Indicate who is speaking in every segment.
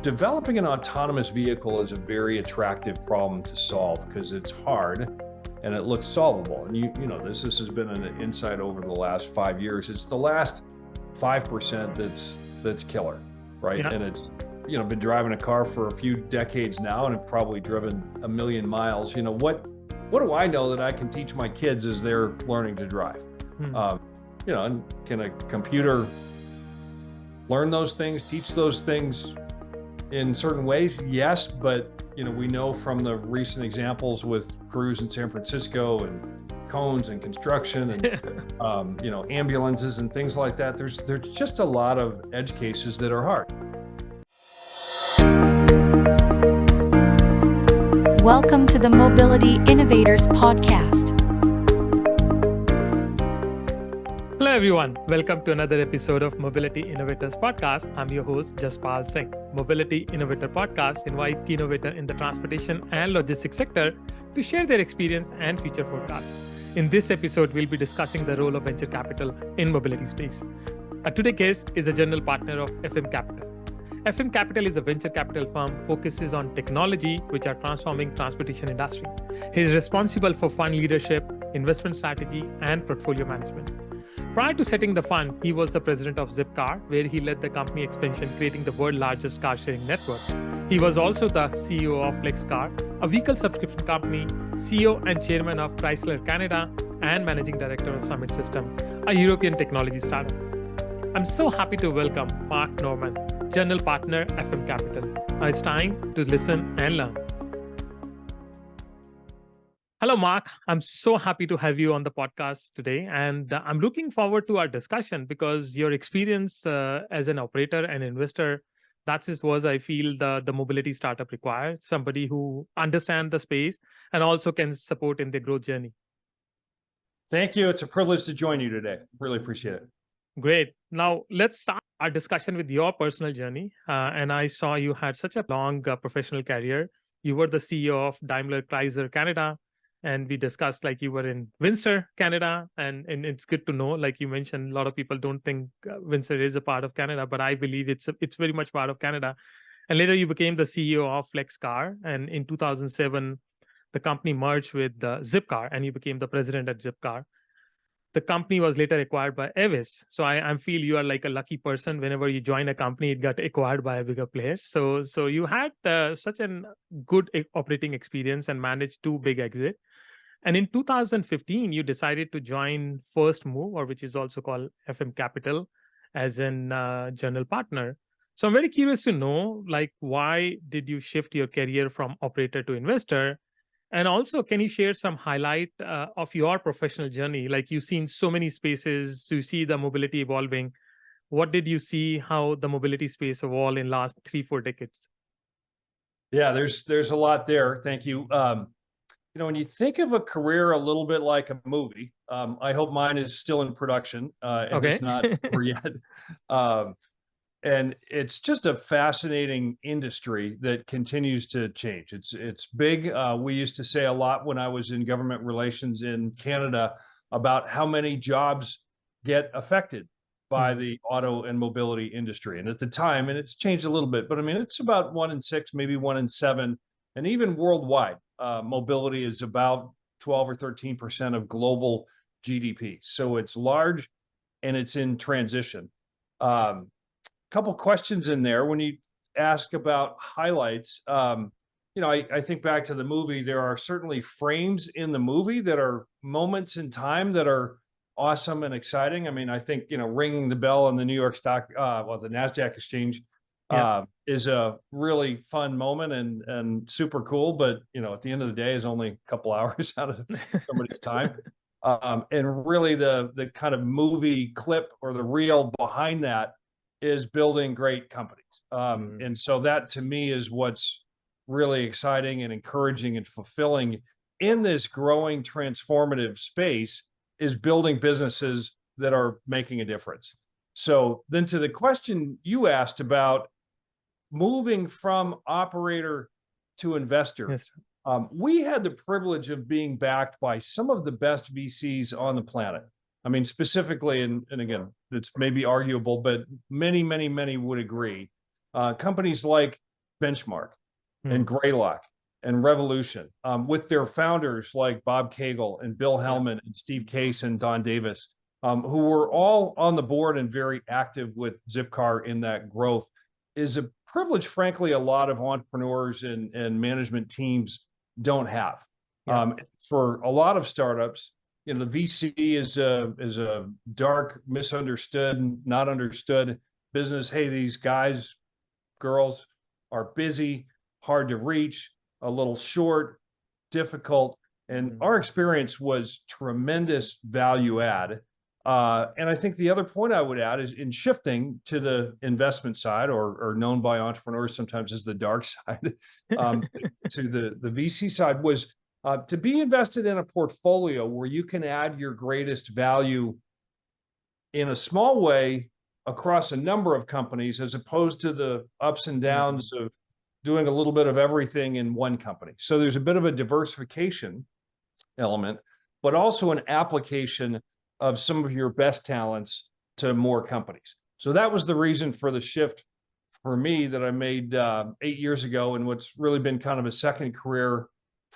Speaker 1: developing an autonomous vehicle is a very attractive problem to solve because it's hard and it looks solvable. And you know this has been an insight over the last 5 years. It's the last 5% that's killer, right?
Speaker 2: Yeah.
Speaker 1: And it's been driving a car for a few decades now and have probably driven 1 million miles. What do I know that I can teach my kids as they're learning to drive? And can a computer learn those things, teach those things in certain ways? Yes, but we know from the recent examples with crews in San Francisco and cones and construction and ambulances and things like that. There's just a lot of edge cases that are hard.
Speaker 3: Welcome to the Mobility Innovators Podcast.
Speaker 2: Hello everyone, welcome to another episode of Mobility Innovators Podcast. I'm your host, Jaspal Singh. Mobility Innovator Podcast invite key innovator in the transportation and logistics sector to share their experience and future forecasts. In this episode, we'll be discussing the role of venture capital in mobility space. Today's guest is a general partner of FM Capital. FM Capital is a venture capital firm focuses on technology which are transforming transportation industry. He is responsible for fund leadership, investment strategy, and portfolio management. Prior to setting the fund, he was the president of Zipcar, where he led the company expansion, creating the world's largest car-sharing network. He was also the CEO of Flexcar, a vehicle subscription company, CEO and Chairman of Chrysler Canada, and Managing Director of Summit System, a European technology startup. I'm so happy to welcome Mark Norman, General Partner, FM Capital. Now it's time to listen and learn. Hello, Mark. I'm so happy to have you on the podcast today. And I'm looking forward to our discussion because your experience as an operator and investor, was, I feel, the mobility startup required, somebody who understands the space and also can support in the growth journey.
Speaker 1: Thank you. It's a privilege to join you today. Really appreciate it.
Speaker 2: Great. Now, let's start our discussion with your personal journey. And I saw you had such a long professional career. You were the CEO of Daimler Chrysler Canada. And we discussed you were in Windsor, Canada. And it's good to know, like you mentioned, a lot of people don't think Windsor is a part of Canada, but I believe it's very much part of Canada. And later you became the CEO of Flexcar. And in 2007, the company merged with Zipcar and you became the president at Zipcar. The company was later acquired by ACES. So I feel you are like a lucky person. Whenever you join a company, it got acquired by a bigger player. So you had such a good operating experience and managed two big exits. And in 2015, you decided to join First Move, or which is also called FM Capital, as an general partner. So I'm very curious to know, why did you shift your career from operator to investor? And also, can you share some highlight of your professional journey? Like you've seen so many spaces, you see the mobility evolving. What did you see how the mobility space evolved in last 3-4 decades?
Speaker 1: Yeah, there's a lot there. Thank you. When you think of a career a little bit like a movie, I hope mine is still in production and it's not over yet. And it's just a fascinating industry that continues to change. It's big. We used to say a lot when I was in government relations in Canada about how many jobs get affected by the auto and mobility industry. And at the time, and it's changed a little bit, but I mean, it's about 1 in 6, maybe 1 in 7. And even worldwide, mobility is about 12 or 13% of global GDP. So it's large and it's in transition. Couple questions in there when you ask about highlights. I think back to the movie. There are certainly frames in the movie that are moments in time that are awesome and exciting. I mean, I think ringing the bell on the New York the NASDAQ exchange is a really fun moment and super cool. But at the end of the day, is only a couple hours out of somebody's time. And really, the kind of movie clip or the reel behind that is building great companies. And so that to me is what's really exciting and encouraging and fulfilling in this growing transformative space is building businesses that are making a difference. So then to the question you asked about moving from operator to investor,
Speaker 2: Yes.
Speaker 1: We had the privilege of being backed by some of the best VCs on the planet. I mean, specifically, and again, it's maybe arguable, but many would agree. Companies like Benchmark and Greylock and Revolution, with their founders like Bob Cagle and Bill Hellman and Steve Case and Don Davis, who were all on the board and very active with Zipcar in that growth, is a privilege, frankly, a lot of entrepreneurs and management teams don't have. For a lot of startups, the VC is a dark, misunderstood, not understood business. Hey, these guys, girls are busy, hard to reach, a little short, difficult. And our experience was tremendous value add. And I think the other point I would add is in shifting to the investment side, or known by entrepreneurs sometimes as the dark side, to the VC side, was to be invested in a portfolio where you can add your greatest value in a small way across a number of companies, as opposed to the ups and downs of doing a little bit of everything in one company. So there's a bit of a diversification element, but also an application of some of your best talents to more companies. So that was the reason for the shift for me that I made 8 years ago, and what's really been kind of a second career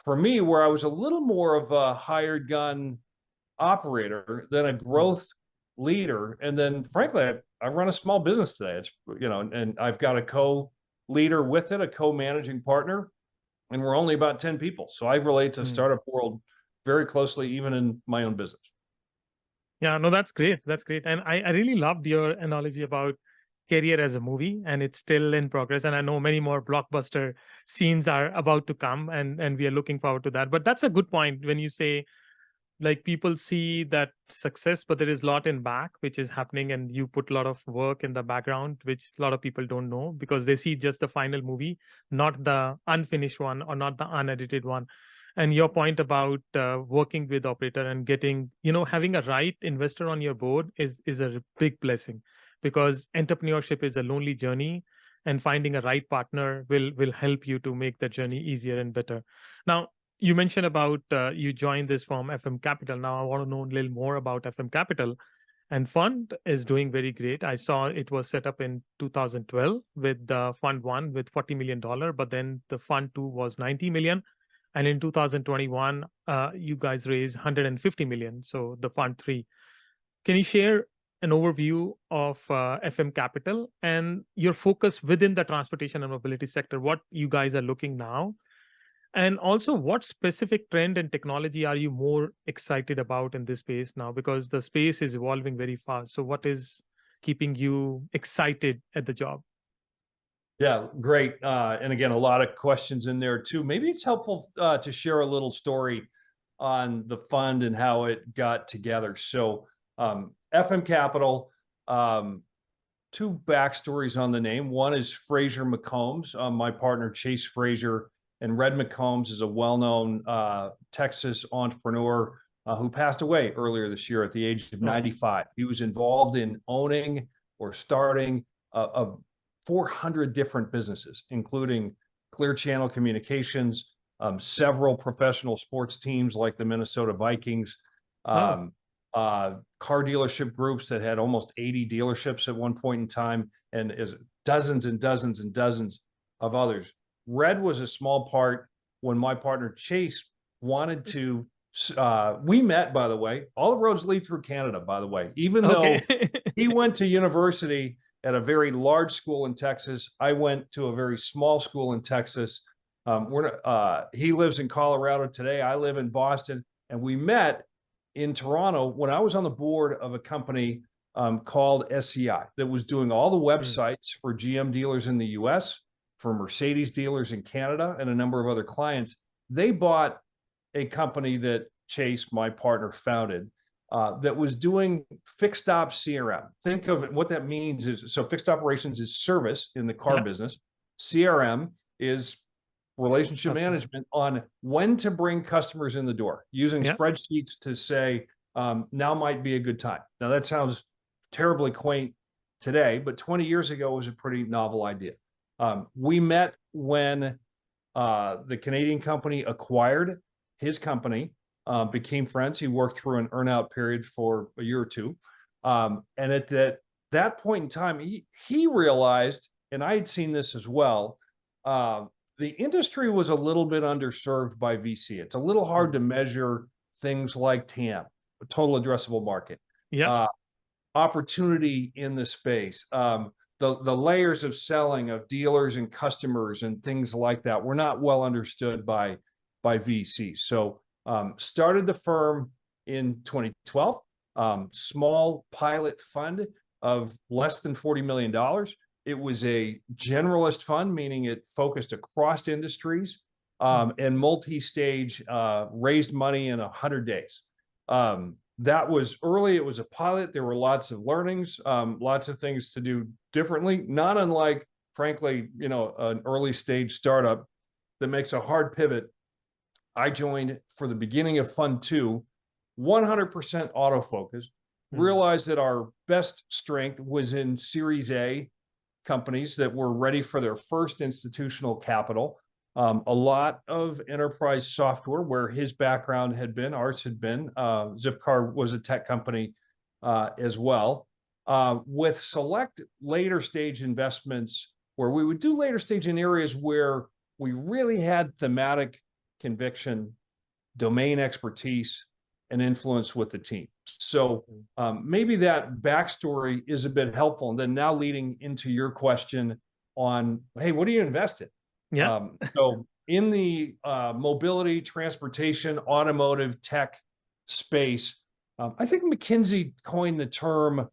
Speaker 1: for me, where I was a little more of a hired gun operator than a growth leader. And then frankly, I run a small business today. It's, and I've got a co-leader with it, a co-managing partner, and we're only about 10 people. So I relate to startup world very closely, even in my own business.
Speaker 2: Yeah, no, that's great. That's great. And I really loved your analogy about career as a movie, and it's still in progress. And I know many more blockbuster scenes are about to come, and we are looking forward to that. But that's a good point when you say, like, people see that success, but there is a lot in back, which is happening, and you put a lot of work in the background, which a lot of people don't know, because they see just the final movie, not the unfinished one or not the unedited one. And your point about working with operator and getting, having a right investor on your board is a big blessing, because entrepreneurship is a lonely journey, and finding a right partner will help you to make the journey easier and better. Now, you mentioned about you joined this from FM Capital. Now I want to know a little more about FM Capital. And fund is doing very great. I saw it was set up in 2012 with the fund 1 with $40 million, but then the fund 2 was $90 million. And in 2021, you guys raised $150 million. So the fund 3. Can you share an overview of FM Capital and your focus within the transportation and mobility sector, what you guys are looking now? And also, what specific trend and technology are you more excited about in this space now? Because the space is evolving very fast. So what is keeping you excited at the job?
Speaker 1: Yeah, great. And again, a lot of questions in there too. Maybe it's helpful to share a little story on the fund and how it got together. So FM Capital, 2 backstories on the name. One is Fraser McCombs, my partner, Chase Fraser. And Red McCombs is a well-known Texas entrepreneur who passed away earlier this year at the age of 95. He was involved in owning or starting 400 different businesses, including Clear Channel Communications, several professional sports teams like the Minnesota Vikings, car dealership groups that had almost 80 dealerships at one point in time, and dozens and dozens and dozens of others. Red was a small part when my partner Chase wanted to, we met, by the way, all the roads lead through Canada, by the way, even though he went to university at a very large school in Texas. I went to a very small school in Texas. He lives in Colorado today. I live in Boston, and we met in Toronto when I was on the board of a company called SCI that was doing all the websites for GM dealers in the US, for Mercedes dealers in Canada, and a number of other clients. They bought a company that Chase, my partner, founded that was doing fixed op CRM. Think of it, what that means is, so fixed operations is service in the car business. CRM is relationship management on when to bring customers in the door, using spreadsheets to say, now might be a good time. Now that sounds terribly quaint today, but 20 years ago was a pretty novel idea. We met when the Canadian company acquired his company, became friends. He worked through an earn-out period for a year or two. And at that point in time, he realized, and I had seen this as well, the industry was a little bit underserved by VC. It's a little hard to measure things like TAM, total addressable market, opportunity in the space, the layers of selling of dealers and customers and things like that were not well understood by VCs. So started the firm in 2012, small pilot fund of less than $40 million. It was a generalist fund, meaning it focused across industries, and multi-stage, raised money in 100 days. That was early. It was a pilot. There were lots of learnings, lots of things to do differently, not unlike, frankly, an early stage startup that makes a hard pivot. I joined for the beginning of Fund 2, 100% autofocus, realized that our best strength was in Series A companies that were ready for their first institutional capital. A lot of enterprise software where his background had been, ours had been. Zipcar was a tech company as well. With select later stage investments where we would do later stage in areas where we really had thematic conviction, domain expertise, and influence with the team. So maybe that backstory is a bit helpful. And then now leading into your question on, hey, what do you invest in?
Speaker 2: Yeah.
Speaker 1: So in the mobility, transportation, automotive tech space, I think McKinsey coined the term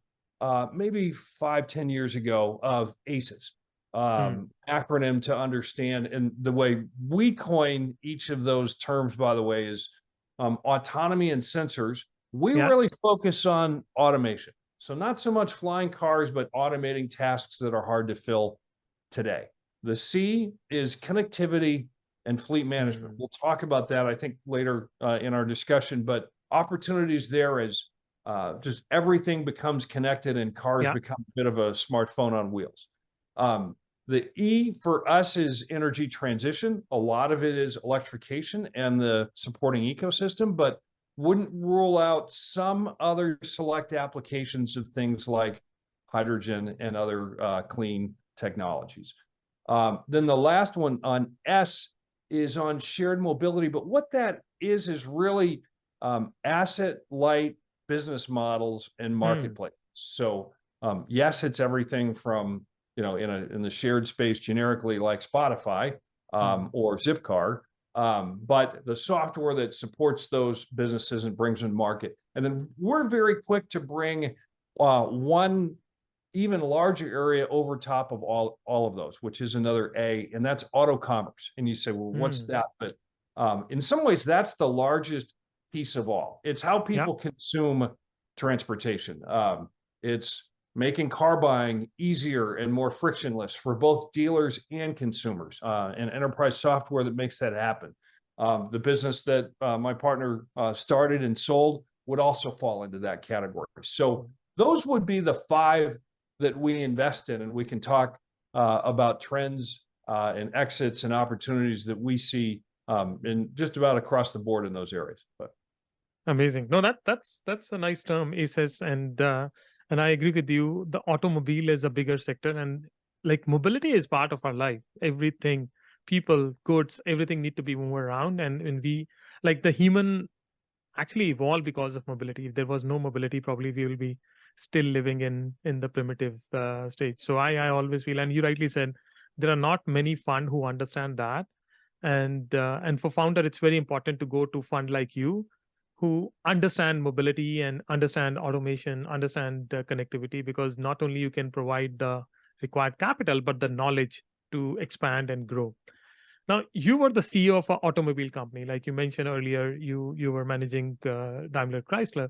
Speaker 1: maybe 5-10 years ago of ACES, acronym to understand. And the way we coin each of those terms, by the way, is autonomy and sensors. We really focus on automation. So not so much flying cars, but automating tasks that are hard to fill today. The C is connectivity and fleet management. We'll talk about that, I think, later in our discussion, but opportunities there as just everything becomes connected and cars become a bit of a smartphone on wheels. The E for us is energy transition. A lot of it is electrification and the supporting ecosystem, but wouldn't rule out some other select applications of things like hydrogen and other clean technologies. Then the last one on S is on shared mobility, but what that is really asset light business models and marketplace. So yes, it's everything from in the shared space generically like Spotify or Zipcar, but the software that supports those businesses and brings them to market. And then we're very quick to bring one even larger area over top of all of those, which is another A, and that's auto commerce. And you say, well, what's that? But in some ways, that's the largest piece of all. It's how people consume transportation. It's making car buying easier and more frictionless for both dealers and consumers, and enterprise software that makes that happen. The business that my partner started and sold would also fall into that category. So those would be the 5 that we invest in, and we can talk about trends and exits and opportunities that we see in just about across the board in those areas. But
Speaker 2: amazing. No, that's a nice term, ACES, and I agree with you. The automobile is a bigger sector, and like mobility is part of our life. Everything, people, goods, everything need to be moved around, and when we like the human actually evolved because of mobility. If there was no mobility, probably we will be still living in the primitive stage. So I always feel, and you rightly said, there are not many fund who understand that, and for founder, it's very important to go to fund like you, who understand mobility and understand automation, understand connectivity, because not only you can provide the required capital, but the knowledge to expand and grow. Now, you were the CEO of an automobile company, like you mentioned earlier. You were managing Daimler Chrysler.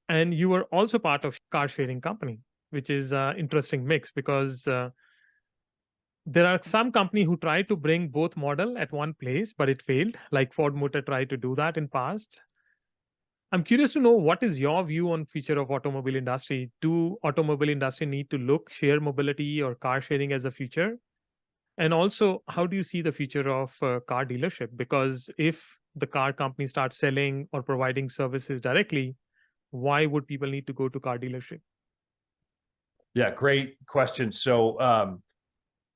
Speaker 2: And you were also part of car sharing company, which is an interesting mix, because there are some companies who try to bring both model at one place, but it failed. Like Ford Motor tried to do that in past. I'm curious to know, what is your view on future of automobile industry? Do automobile industry need to look share mobility or car sharing as a future? And also, how do you see the future of car dealership? Because if the car company starts selling or providing services directly, why would people need to go to car dealership?
Speaker 1: Yeah, great question. So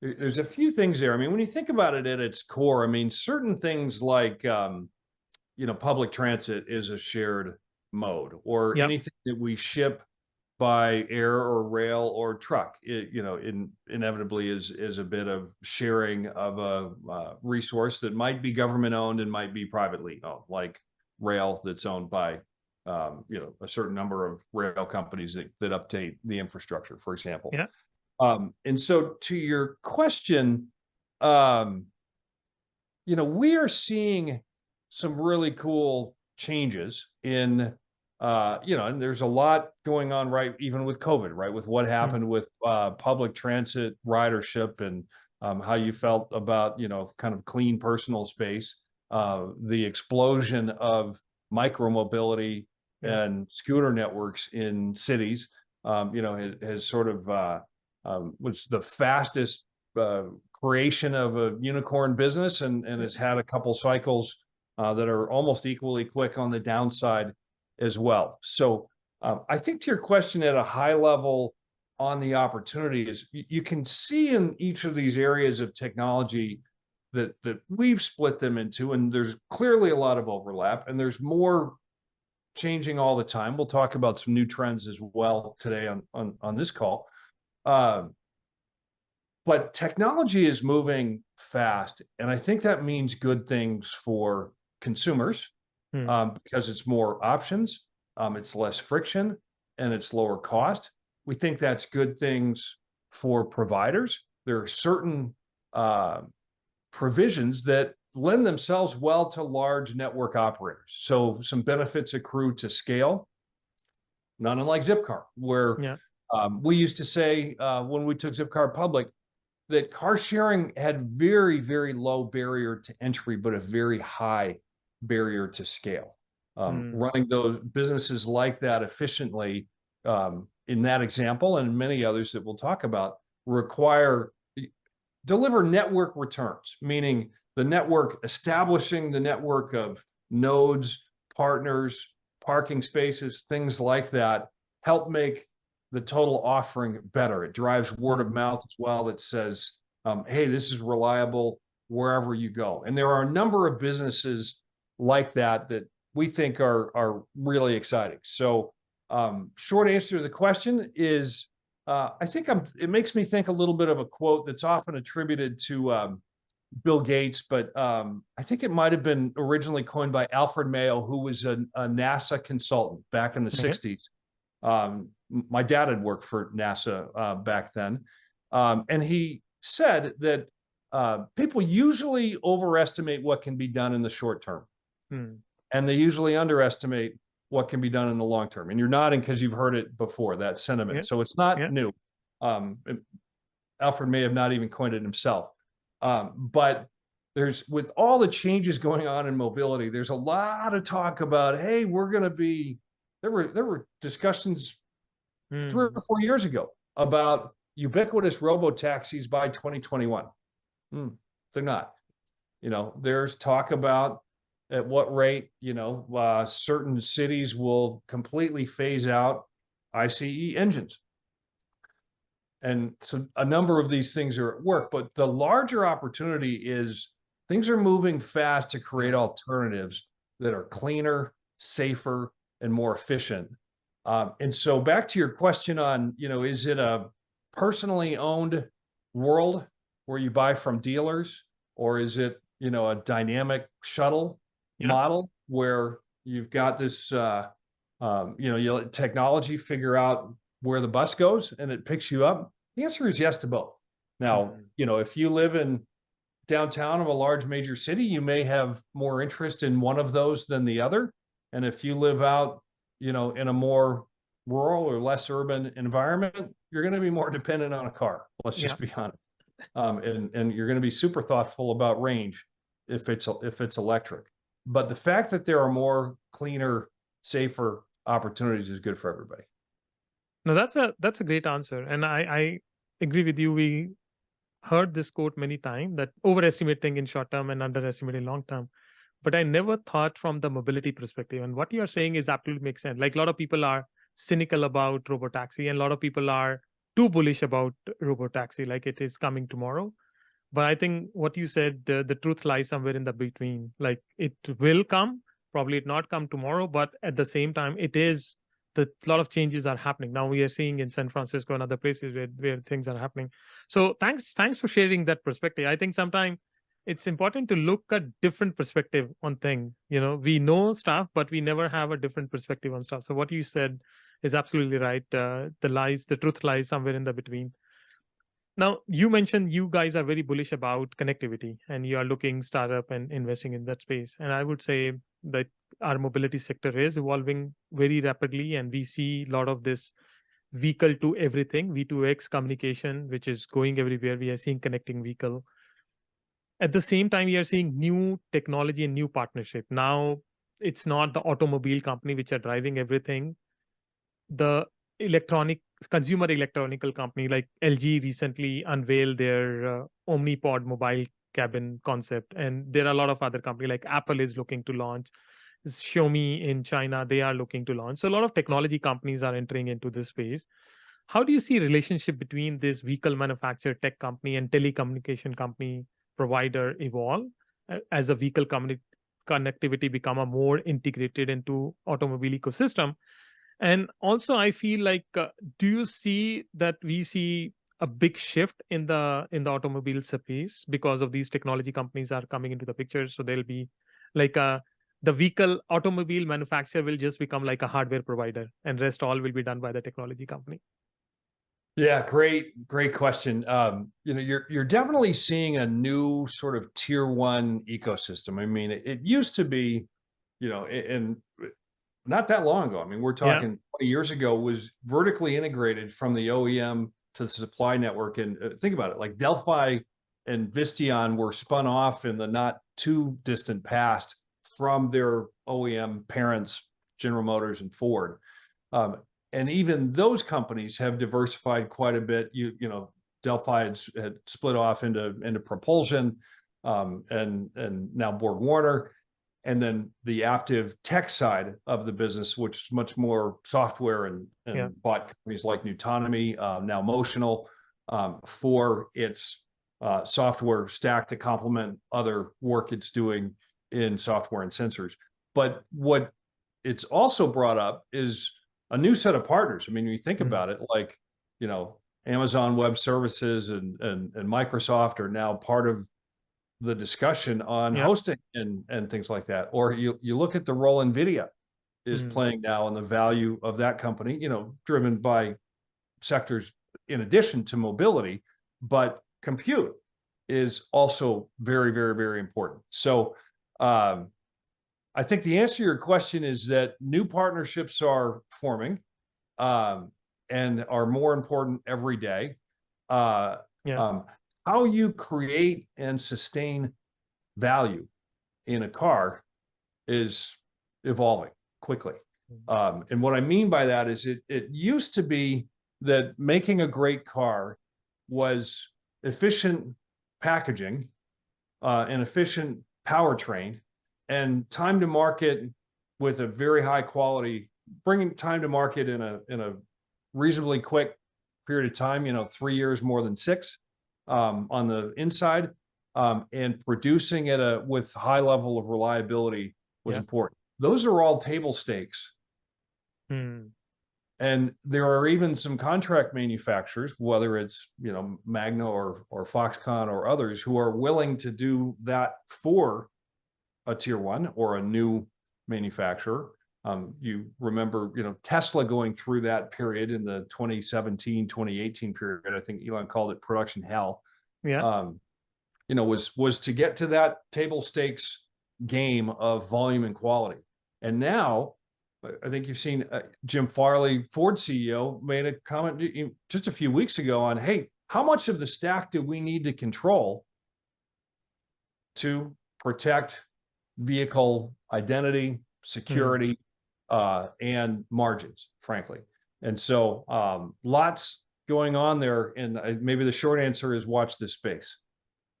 Speaker 1: There's a few things there. I mean, when you think about it at its core, I mean, certain things like, public transit is a shared mode, or
Speaker 2: Yep.
Speaker 1: anything that we ship by air or rail or truck, inevitably is a bit of sharing of a resource that might be government owned and might be privately owned, like rail that's owned by, a certain number of rail companies that update the infrastructure, for example.
Speaker 2: Yeah.
Speaker 1: And so to your question, we are seeing some really cool changes in, and there's a lot going on, right? Even with COVID, right? With what happened with public transit ridership and how you felt about, kind of clean personal space, the explosion of micromobility and scooter networks in cities, has sort of was the fastest creation of a unicorn business, and has had a couple cycles that are almost equally quick on the downside as well. So I think to your question at a high level on the opportunity is you can see in each of these areas of technology that we've split them into, and there's clearly a lot of overlap, and there's more changing all the time. We'll talk about some new trends as well today on this call. But technology is moving fast, and I think that means good things for consumers because it's more options, it's less friction, and it's lower cost. We think that's good things for providers. There are certain provisions that lend themselves well to large network operators. So some benefits accrue to scale, not unlike Zipcar, where we used to say when we took Zipcar public that car sharing had very, very low barrier to entry, but a very high barrier to scale. Running those businesses like that efficiently, in that example and many others that we'll talk about, deliver network returns, meaning the network, establishing the network of nodes, partners, parking spaces, things like that, help make the total offering better. It drives word of mouth as well that says, hey, this is reliable wherever you go. And there are a number of businesses like that we think are really exciting. So short answer to the question is, I think it makes me think a little bit of a quote that's often attributed to Bill Gates, but I think it might have been originally coined by Alfred Mayo, who was a NASA consultant back in the 60s. My dad had worked for NASA back then. And he said that people usually overestimate what can be done in the short term. And they usually underestimate what can be done in the long term. And you're nodding because you've heard it before, that sentiment. So it's not new. Alfred may have not even coined it himself. But with all the changes going on in mobility, there's a lot of talk about, hey, there were discussions 3 or 4 years ago about ubiquitous RoboTaxis by 2021. They're not. There's talk about at what rate, certain cities will completely phase out ICE engines. And so a number of these things are at work, but the larger opportunity is things are moving fast to create alternatives that are cleaner, safer, and more efficient. And so back to your question on, is it a personally owned world where you buy from dealers, or is it, a dynamic shuttle model where you've got this, you let technology figure out where the bus goes and it picks you up? The answer is yes to both. Now, if you live in downtown of a large major city, you may have more interest in one of those than the other. And if you live out, in a more rural or less urban environment, you're going to be more dependent on a car. Let's just be honest. And you're going to be super thoughtful about range if it's electric. But the fact that there are more cleaner, safer opportunities is good for everybody.
Speaker 2: No, that's a great answer. And I agree with you. We heard this quote many times, that overestimating in short term and underestimating long term. But I never thought from the mobility perspective. And what you're saying is absolutely makes sense. Like, a lot of people are cynical about RoboTaxi, and a lot of people are too bullish about RoboTaxi, like it is coming tomorrow. But I think what you said, the truth lies somewhere in the between. Like it will come, probably it not come tomorrow, but at the same time, it is a lot of changes are happening. Now we are seeing in San Francisco and other places where things are happening. So thanks for sharing that perspective. I think sometimes it's important to look at different perspective on things. We know stuff, but we never have a different perspective on stuff. So what you said is absolutely right. The truth lies somewhere in the between. Now, you mentioned you guys are very bullish about connectivity and you are looking startup and investing in that space. And I would say that our mobility sector is evolving very rapidly, and we see a lot of this vehicle to everything, V2X communication, which is going everywhere. We are seeing connecting vehicle. At the same time, we are seeing new technology and new partnership. Now, it's not the automobile company which are driving everything. The consumer electronical company like LG recently unveiled their Omnipod mobile cabin concept, and there are a lot of other companies like Apple is looking to launch, Xiaomi in China, they are looking to launch. So a lot of technology companies are entering into this space. How do you see relationship between this vehicle manufacturer tech company and telecommunication company provider evolve as a vehicle connectivity become a more integrated into automobile ecosystem? And also, I feel like, do you see that we see a big shift in the automobile space because of these technology companies are coming into the picture? So there'll be like the vehicle automobile manufacturer will just become like a hardware provider, and rest all will be done by the technology company.
Speaker 1: Yeah, great question. You're definitely seeing a new sort of tier one ecosystem. I mean, it used to be, and not that long ago. I mean, we're talking 20 years ago, was vertically integrated from the OEM to the supply network. And think about it, like Delphi and Visteon were spun off in the not too distant past from their OEM parents, General Motors and Ford. And even those companies have diversified quite a bit. Delphi had split off into propulsion, and now Borg-Warner. And then the Aptiv tech side of the business, which is much more software and bought companies like Nutonomy, now Motional, for its software stack to complement other work it's doing in software and sensors. But what it's also brought up is a new set of partners. I mean, when you think about it, like, Amazon Web Services and Microsoft are now part of the discussion on hosting and things like that. Or you look at the role NVIDIA is playing now and the value of that company, driven by sectors in addition to mobility, but compute is also very, very, very important. So I think the answer to your question is that new partnerships are forming and are more important every day. How you create and sustain value in a car is evolving quickly. And what I mean by that is it used to be that making a great car was efficient packaging, an efficient powertrain, and time to market with a very high quality, bringing time to market in a reasonably quick period of time, 3 years more than 6. On the inside, and producing it with high level of reliability was important. Those are all table stakes. And there are even some contract manufacturers, whether it's Magna or Foxconn or others, who are willing to do that for a tier one or a new manufacturer. You remember, Tesla going through that period in the 2017, 2018 period. I think Elon called it production hell. Was to get to that table stakes game of volume and quality. And now, I think you've seen Jim Farley, Ford CEO, made a comment just a few weeks ago on, hey, how much of the stack do we need to control to protect vehicle identity, security, and margins, frankly. And so lots going on there. And maybe the short answer is watch this space.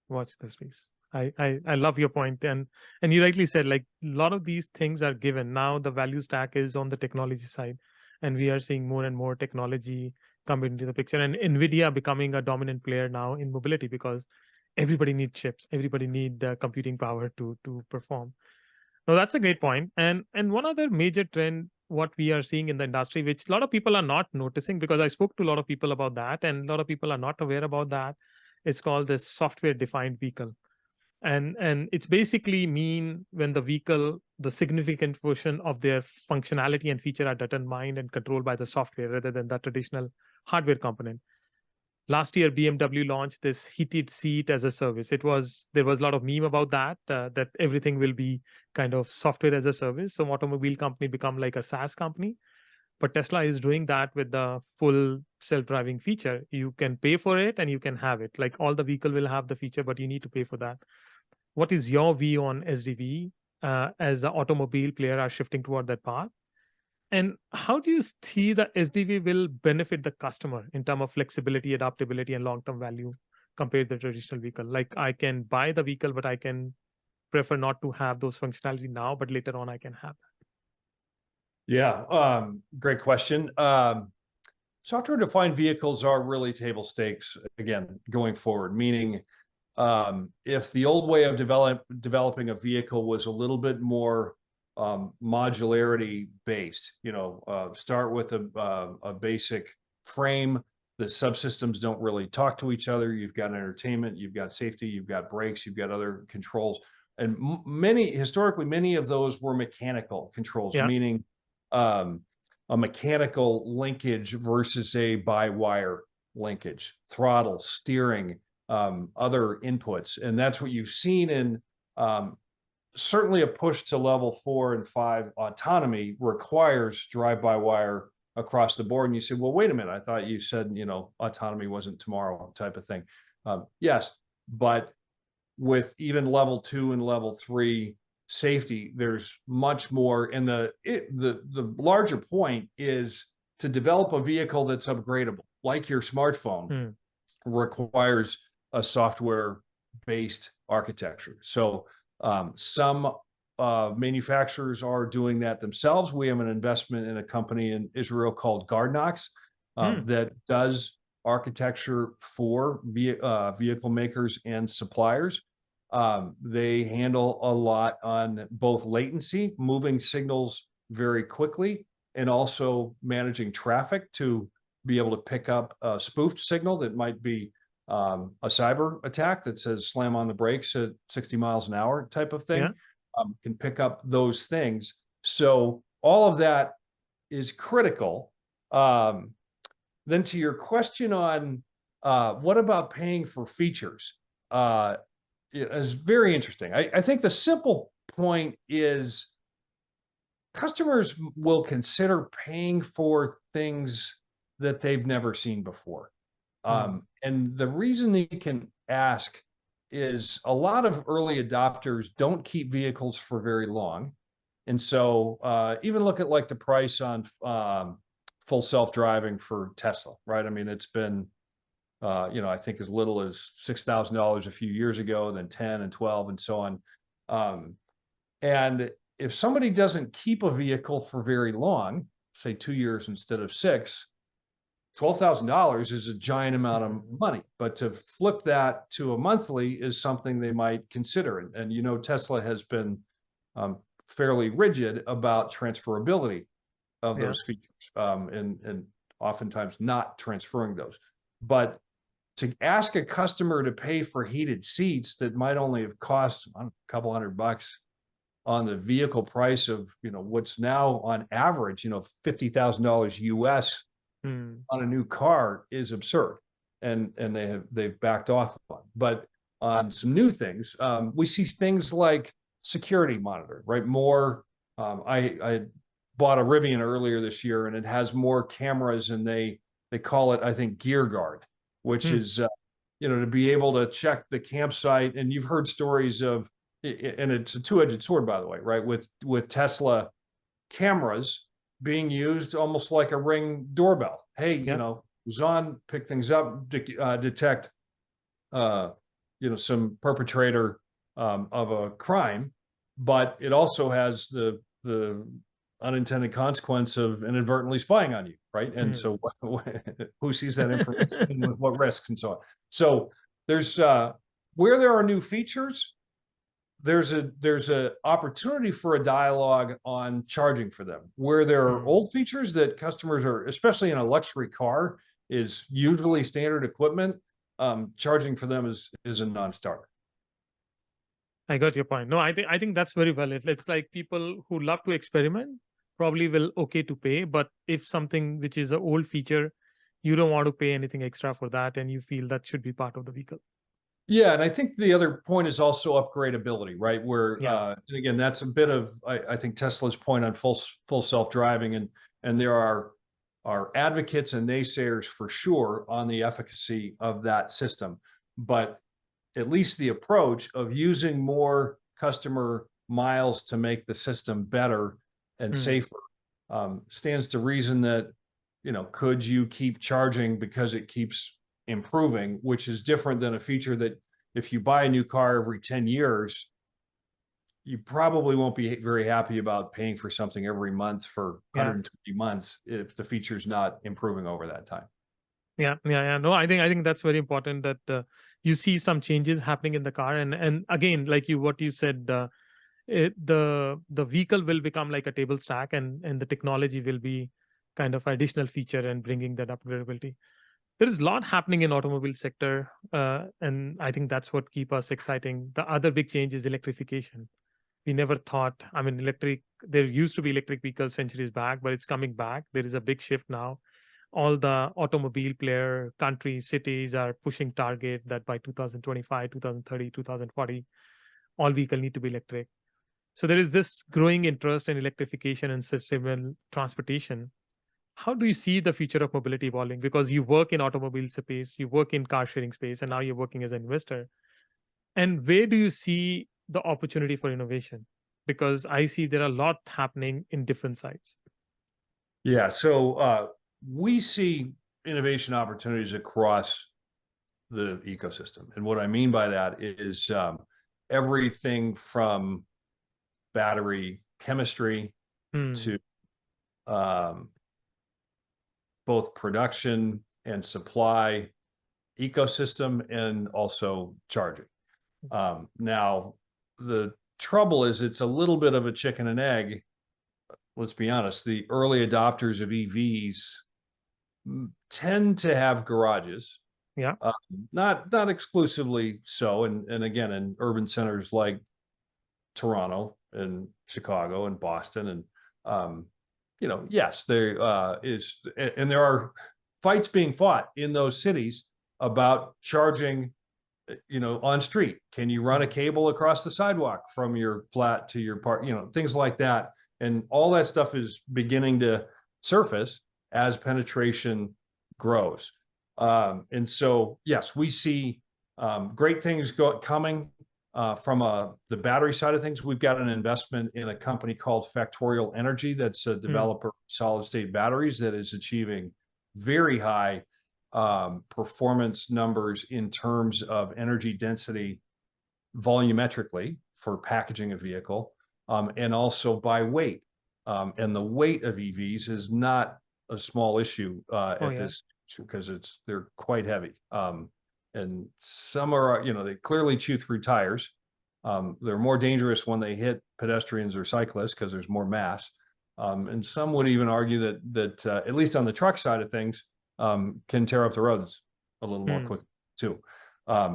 Speaker 2: Watch this space. I love your point. And you rightly said, like, a lot of these things are given. Now the value stack is on the technology side. And we are seeing more and more technology come into the picture, and NVIDIA becoming a dominant player now in mobility because everybody needs chips, everybody need computing power to perform. No, that's a great point. And one other major trend, what we are seeing in the industry, which a lot of people are not noticing, because I spoke to a lot of people about that, and a lot of people are not aware about that. It's called the software-defined vehicle. And it's basically mean when the vehicle, the significant portion of their functionality and feature are determined and controlled by the software rather than the traditional hardware component. Last year, BMW launched this heated seat as a service. There was a lot of meme about that, that everything will be kind of software as a service. So automobile company become like a SaaS company. But Tesla is doing that with the full self-driving feature. You can pay for it and you can have it. Like all the vehicle will have the feature, but you need to pay for that. What is your view on SDV as the automobile player are shifting toward that path? And how do you see the SDV will benefit the customer in terms of flexibility, adaptability, and long-term value compared to the traditional vehicle? Like I can buy the vehicle, but I can prefer not to have those functionality now, but later on I can have that.
Speaker 1: Yeah, great question. Software-defined vehicles are really table stakes, again, going forward, meaning if the old way of developing a vehicle was a little bit more modularity based, start with a basic frame. The subsystems don't really talk to each other. You've got entertainment, you've got safety, you've got brakes, you've got other controls. And historically, many of those were mechanical controls, meaning a mechanical linkage versus a by-wire linkage, throttle, steering, other inputs. And that's what you've seen in certainly a push to level 4 and 5 autonomy requires drive-by-wire across the board. And you say, well, wait a minute, I thought you said, autonomy wasn't tomorrow type of thing. Yes, but with even level 2 and level 3 safety, there's much more. And the larger point is to develop a vehicle that's upgradable, like your smartphone, requires a software-based architecture. So some manufacturers are doing that themselves. We have an investment in a company in Israel called Gardnox that does architecture for vehicle makers and suppliers. They handle a lot on both latency, moving signals very quickly, and also managing traffic to be able to pick up a spoofed signal that might be a cyber attack that says slam on the brakes at 60 miles an hour type of thing. Can pick up those things. So all of that is critical. Then to your question on what about paying for features? Is very interesting. I think the simple point is customers will consider paying for things that they've never seen before. And the reason you can ask is a lot of early adopters don't keep vehicles for very long. And so even look at like the price on full self-driving for Tesla, right? I mean, it's been I think as little as $6,000 a few years ago, then 10 and 12 and so on. And if somebody doesn't keep a vehicle for very long, say 2 years instead of 6, $12,000 is a giant amount of money. But to flip that to a monthly is something they might consider. And Tesla has been fairly rigid about transferability of those features, and oftentimes not transferring those. But to ask a customer to pay for heated seats that might only have cost a couple $100 on the vehicle price of what's now on average $50,000 US on a new car is absurd, and they've backed off on. But on some new things, we see things like security monitoring, right? More. I bought a Rivian earlier this year, and it has more cameras, and they call it, I think, Gear Guard, which is, to be able to check the campsite. And you've heard stories of, and it's a two-edged sword, by the way, right? With Tesla cameras being used almost like a Ring doorbell. Hey, who's on, pick things up, detect, some perpetrator of a crime, but it also has the unintended consequence of inadvertently spying on you, right? And so who sees that information and with what risks and so on. So there's where there are new features, there's a opportunity for a dialogue on charging for them. Where there are old features that customers are, especially in a luxury car, is usually standard equipment, charging for them is a non-starter.
Speaker 2: I got your point. No, I think that's very valid. It's like people who love to experiment probably will okay to pay, but if something which is an old feature, you don't want to pay anything extra for that, and you feel that should be part of the vehicle.
Speaker 1: Yeah, and I think the other point is also upgradability, right? Where and again, that's a bit of I think Tesla's point on full self-driving, and there are advocates and naysayers for sure on the efficacy of that system, but at least the approach of using more customer miles to make the system better and safer stands to reason that, could you keep charging because it keeps improving, which is different than a feature that if you buy a new car every 10 years, you probably won't be very happy about paying for something every month for 120 months if the feature's not improving over that time.
Speaker 2: Yeah. No, I think that's very important that you see some changes happening in the car, and again, like what you said, the vehicle will become like a table stack, and the technology will be kind of additional feature and bringing that upgradability. There is a lot happening in automobile sector, and I think that's what keep us exciting. The other big change is electrification. We never thought, there used to be electric vehicles centuries back, but it's coming back. There is a big shift now. All the automobile player countries, cities are pushing target that by 2025, 2030, 2040, all vehicles need to be electric. So there is this growing interest in electrification and sustainable transportation. How do you see the future of mobility evolving? Because you work in automobile space, you work in car sharing space, and now you're working as an investor. And where do you see the opportunity for innovation? Because I see there are a lot happening in different sides.
Speaker 1: Yeah, so we see innovation opportunities across the ecosystem. And what I mean by that is everything from battery chemistry to both production and supply ecosystem and also charging. Now, the trouble is it's a little bit of a chicken and egg. Let's be honest, the early adopters of EVs tend to have garages.
Speaker 2: Yeah.
Speaker 1: Not exclusively so. And again, in urban centers like Toronto and Chicago and Boston and yes, there is, and there are fights being fought in those cities about charging, on street. Can you run a cable across the sidewalk from your flat to your park? Things like that. And all that stuff is beginning to surface as penetration grows. And so, yes, we see great things coming from the battery side of things. We've got an investment in a company called Factorial Energy that's a developer of solid-state batteries that is achieving very high performance numbers in terms of energy density volumetrically for packaging a vehicle, and also by weight. And the weight of EVs is not a small issue this because they're quite heavy. And some are, they clearly chew through tires. They're more dangerous when they hit pedestrians or cyclists because there's more mass. And some would even argue that at least on the truck side of things, can tear up the roads a little more quickly too.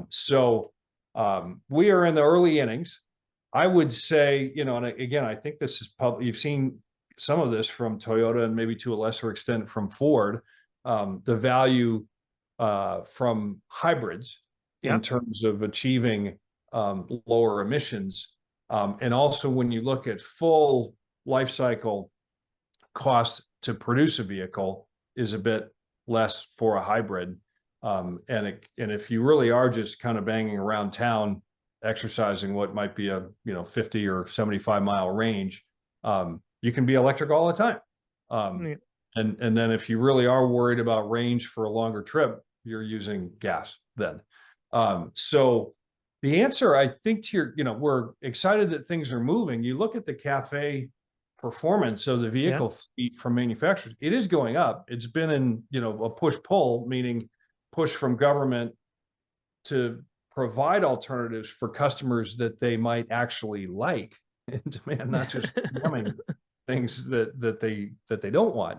Speaker 1: So we are in the early innings. I would say, and again, I think this is public. You've seen some of this from Toyota and maybe to a lesser extent from Ford. The value from hybrids in terms of achieving lower emissions. And also when you look at full life cycle cost to produce a vehicle is a bit less for a hybrid. And if you really are just kind of banging around town, exercising what might be a 50 or 75 mile range, you can be electric all the time. And then if you really are worried about range for a longer trip, you're using gas then. So the answer, I think, to we're excited that things are moving. You look at the CAFE performance of the vehicle fleet from manufacturers, it is going up. It's been in, a push-pull, meaning push from government to provide alternatives for customers that they might actually like and demand, not just things that they don't want.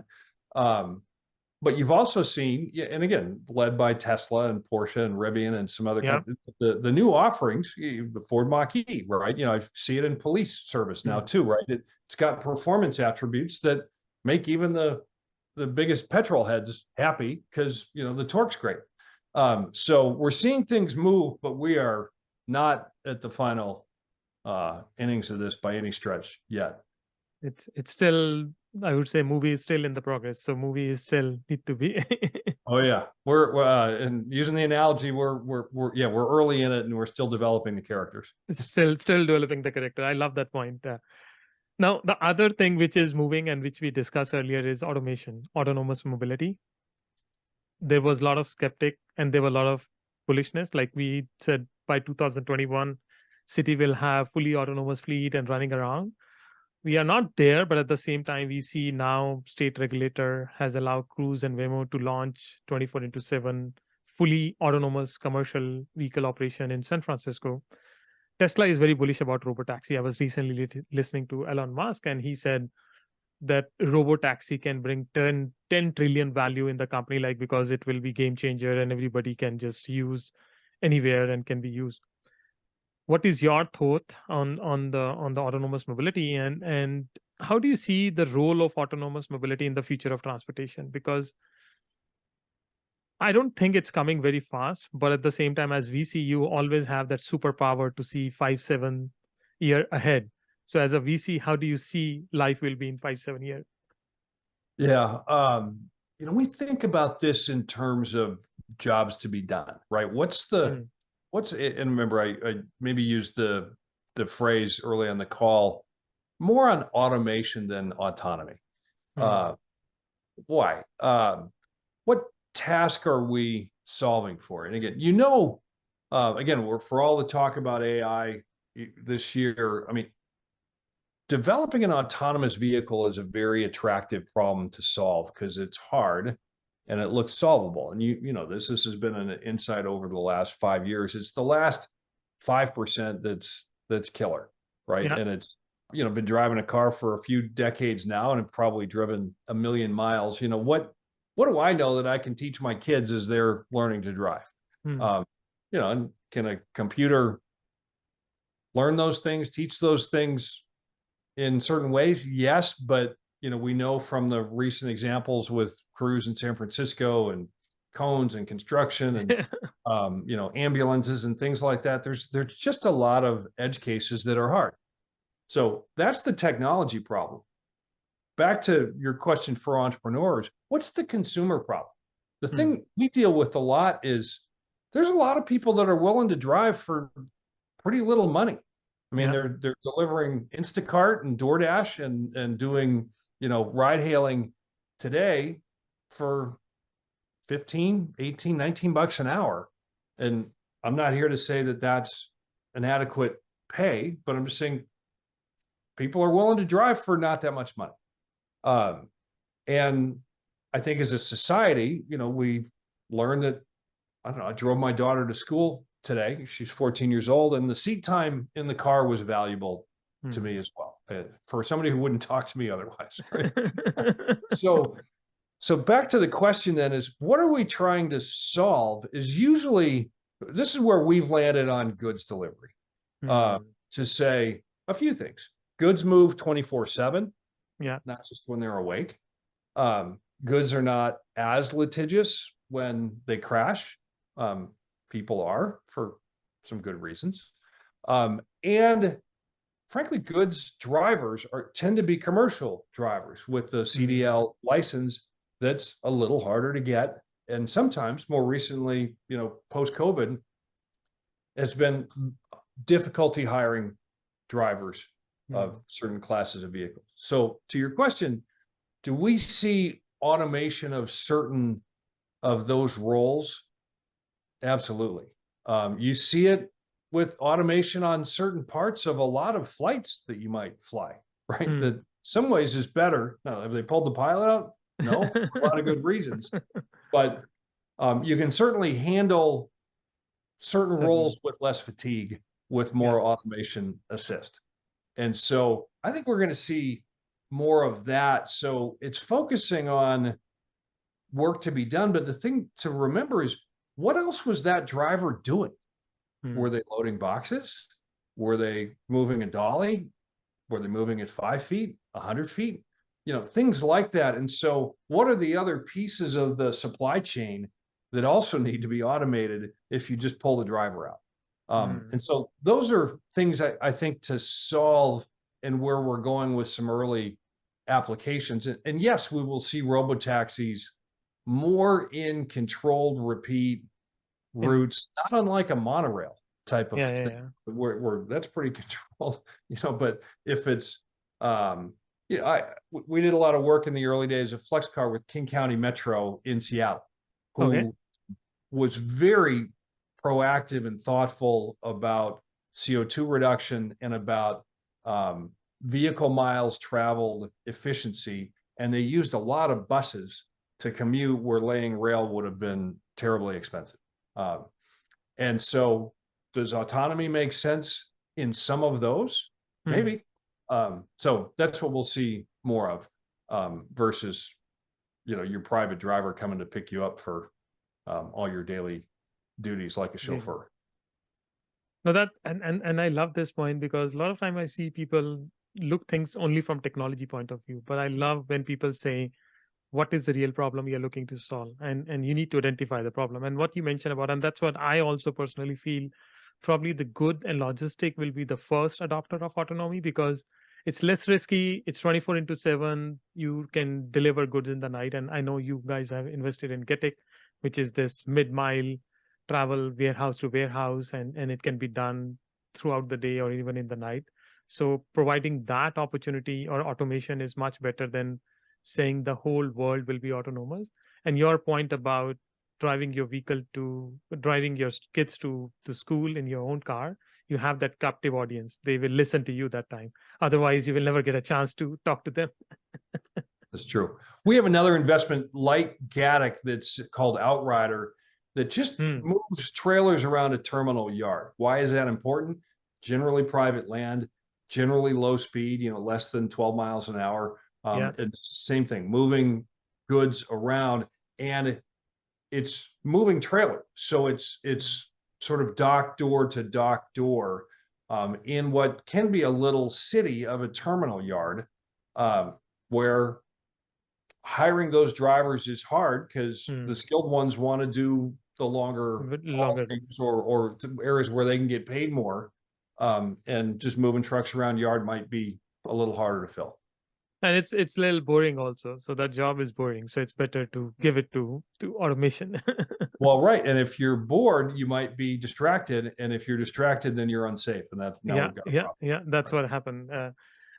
Speaker 1: But you've also seen, and again, led by Tesla and Porsche and Rivian and some other companies, the new offerings, the Ford Mach-E, right? I see it in police service now too, right? It's got performance attributes that make even the biggest petrol heads happy because, the torque's great. So we're seeing things move, but we are not at the final innings of this by any stretch yet.
Speaker 2: It's still, I would say, movie is still in the progress. So movie is still need to be.
Speaker 1: Oh yeah, we're and using the analogy, we're early in it and we're still developing the characters.
Speaker 2: It's still developing the character. I love that point. Now, the other thing which is moving and which we discussed earlier is automation, autonomous mobility. There was a lot of skeptic and there were a lot of bullishness. Like we said, by 2021, city will have fully autonomous fleet and running around. We are not there, but at the same time, we see now state regulator has allowed Cruise and Waymo to launch 24/7 fully autonomous commercial vehicle operation in San Francisco. Tesla is very bullish about RoboTaxi. I was recently listening to Elon Musk, and he said that RoboTaxi can bring 10 trillion value in the company, like because it will be game changer and everybody can just use anywhere and can be used. What is your thought on the autonomous mobility, and how do you see the role of autonomous mobility in the future of transportation? Because I don't think it's coming very fast, but at the same time, as VC, you always have that superpower to see 5-7 years ahead. So as a VC, how do you see life will be in 5-7 years?
Speaker 1: Yeah, we think about this in terms of jobs to be done, right? And remember, I maybe used the phrase early on the call, more on automation than autonomy. Why? What task are we solving for? And again, again, for all the talk about AI this year, I mean, developing an autonomous vehicle is a very attractive problem to solve because it's hard and it looks solvable. And this has been an insight over the last 5 years. It's the last 5% that's killer, right? Yeah. And it's been driving a car for a few decades now and have probably driven 1 million miles. What do I know that I can teach my kids as they're learning to drive? And can a computer learn those things, teach those things in certain ways? Yes, but we know from the recent examples with Cruise in San Francisco and cones and construction and ambulances and things like that. There's just a lot of edge cases that are hard. So that's the technology problem. Back to your question for entrepreneurs, what's the consumer problem? The thing we deal with a lot is there's a lot of people that are willing to drive for pretty little money. I mean, they're delivering Instacart and DoorDash and doing, ride hailing today for 15, 18, 19 bucks an hour. And I'm not here to say that that's an adequate pay, but I'm just saying people are willing to drive for not that much money. And I think as a society, we've learned that, I drove my daughter to school today. She's 14 years old, and the seat time in the car was valuable to me as well, for somebody who wouldn't talk to me otherwise. Right? So back to the question then is, what are we trying to solve? Is usually, this is where we've landed on goods delivery, to say a few things. Goods move 24/7, not just when they're awake. Goods are not as litigious when they crash. People are, for some good reasons. And frankly, goods drivers tend to be commercial drivers with the CDL license that's a little harder to get. And sometimes, more recently, post-COVID, it's been difficulty hiring drivers of certain classes of vehicles. So to your question, do we see automation of certain of those roles? Absolutely. You see it with automation on certain parts of a lot of flights that you might fly, right? That some ways is better. Now, have they pulled the pilot out? No, for a lot of good reasons. But you can certainly handle certain roles with less fatigue with more automation assist. And so I think we're going to see more of that. So it's focusing on work to be done. But the thing to remember is, what else was that driver doing? Were they loading boxes? Were they moving a dolly? Were they moving at 5 feet, 100 feet? You know, things like that. And so what are the other pieces of the supply chain that also need to be automated if you just pull the driver out? And so those are things I think to solve, and where we're going with some early applications. And yes, we will see RoboTaxis more in controlled repeat routes, not unlike a monorail type of thing, where that's pretty controlled, you know. But if it's, you know, we did a lot of work in the early days of Flexcar with King County Metro in Seattle, who was very proactive and thoughtful about CO2 reduction and about vehicle miles traveled efficiency. And they used a lot of buses to commute where laying rail would have been terribly expensive. And so does autonomy make sense in some of those? Maybe. So that's what we'll see more of, versus, you know, your private driver coming to pick you up for all your daily duties like a chauffeur.
Speaker 2: No, that and I love this point, because a lot of time I see people look things only from technology point of view, but I love when people say, what is the real problem you're looking to solve? And you need to identify the problem. And what you mentioned about, and that's what I also personally feel, probably the good and logistic will be the first adopter of autonomy, because it's less risky. It's 24/7. You can deliver goods in the night. And I know you guys have invested in Getic, which is this mid-mile travel warehouse to warehouse, and it can be done throughout the day or even in the night. So providing that opportunity or automation is much better than saying the whole world will be autonomous. And your point about driving your kids to school in your own car, you have that captive audience. They will listen to you that time. Otherwise, you will never get a chance to talk to them.
Speaker 1: That's true. We have another investment like Gatic that's called Outrider that just moves trailers around a terminal yard. Why is that important? Generally private land, generally low speed, you know, less than 12 miles an hour. And same thing, moving goods around, and it's moving trailer. So it's sort of dock door to dock door in what can be a little city of a terminal yard, where hiring those drivers is hard because the skilled ones want to do the longer things or areas where they can get paid more. And just moving trucks around yard might be a little harder to fill.
Speaker 2: And it's a little boring also. So that job is boring. So it's better to give it to automation.
Speaker 1: Well, right. And if you're bored, you might be distracted. And if you're distracted, then you're unsafe. And that's
Speaker 2: that's what happened.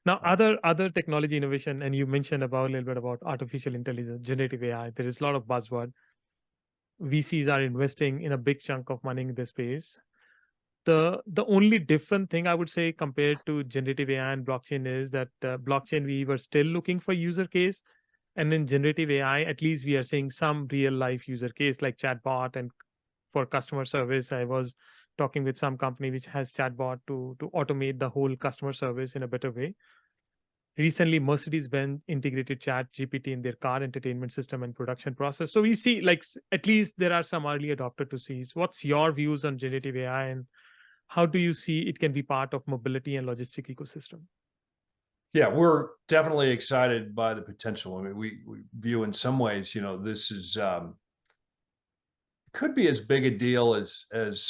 Speaker 2: Now, other technology innovation, and you mentioned about a little bit about artificial intelligence, generative AI. There is a lot of buzzword. VCs are investing in a big chunk of money in this space. The only different thing I would say compared to generative AI and blockchain is that blockchain, we were still looking for user case. And in generative AI, at least we are seeing some real life user case like chatbot. And for customer service, I was talking with some company which has chatbot to automate the whole customer service in a better way. Recently, Mercedes-Benz integrated Chat GPT in their car entertainment system and production process. So we see, like, at least there are some early adopter to see. So what's your views on generative AI, and how do you see it can be part of mobility and logistic ecosystem?
Speaker 1: Yeah, we're definitely excited by the potential. I mean, we view in some ways, you know, this is could be as big a deal as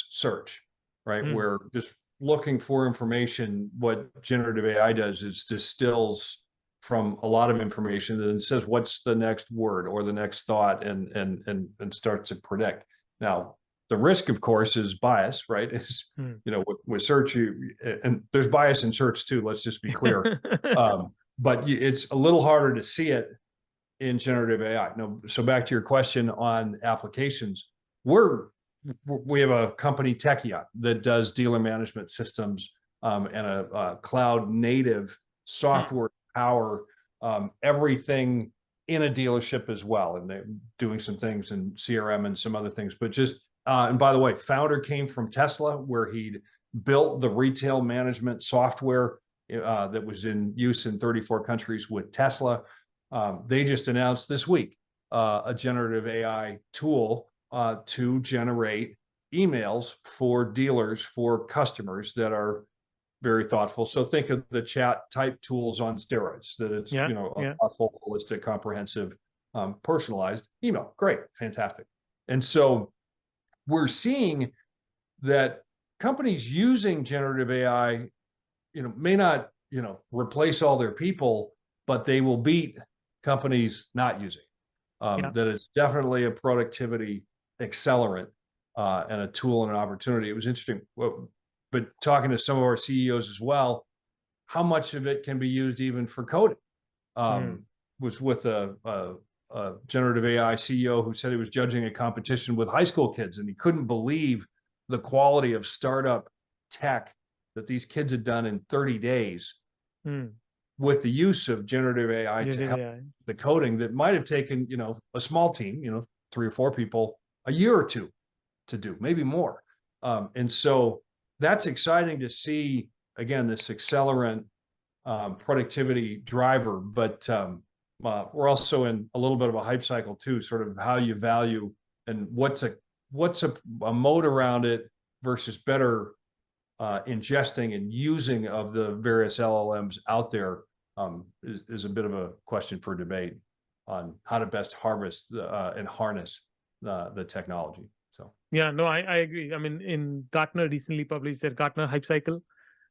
Speaker 1: search, right? Where just looking for information, what generative AI does is distills from a lot of information and says what's the next word or the next thought, and starts to predict. Now, the risk, of course, is bias, right? Is you know, with search, and there's bias in search too. Let's just be clear. But it's a little harder to see it in generative AI. No, so back to your question on applications, we have a company, Techia, that does dealer management systems and a cloud native software power everything in a dealership as well. And they're doing some things in CRM and some other things, but just, and by the way, founder came from Tesla, where he'd built the retail management software that was in use in 34 countries with Tesla. They just announced this week a generative AI tool to generate emails for dealers, for customers that are very thoughtful. So think of the chat type tools on steroids, that it's,
Speaker 2: Yeah,
Speaker 1: you know, a
Speaker 2: yeah.
Speaker 1: thoughtful, holistic, comprehensive, personalized email. Great, fantastic. And so we're seeing that companies using generative AI, you know, may not, you know, replace all their people, but they will beat companies not using.
Speaker 2: Yeah.
Speaker 1: That it's definitely a productivity accelerant and a tool and an opportunity. It was interesting, but talking to some of our CEOs as well, how much of it can be used even for coding? Was with a generative AI CEO who said he was judging a competition with high school kids, and he couldn't believe the quality of startup tech that these kids had done in 30 days with the use of generative AI to help the coding that might have taken, you know, a small team, you know, 3 or 4 people, a year or 2 to do, maybe more. And so that's exciting to see, again, this accelerant productivity driver, but we're also in a little bit of a hype cycle too, sort of how you value and what's a moat around it versus better ingesting and using of the various LLMs out there is a bit of a question for debate on how to best harvest and harness the technology. So
Speaker 2: Yeah, no, I agree. I mean, in Gartner recently published their Gartner hype cycle,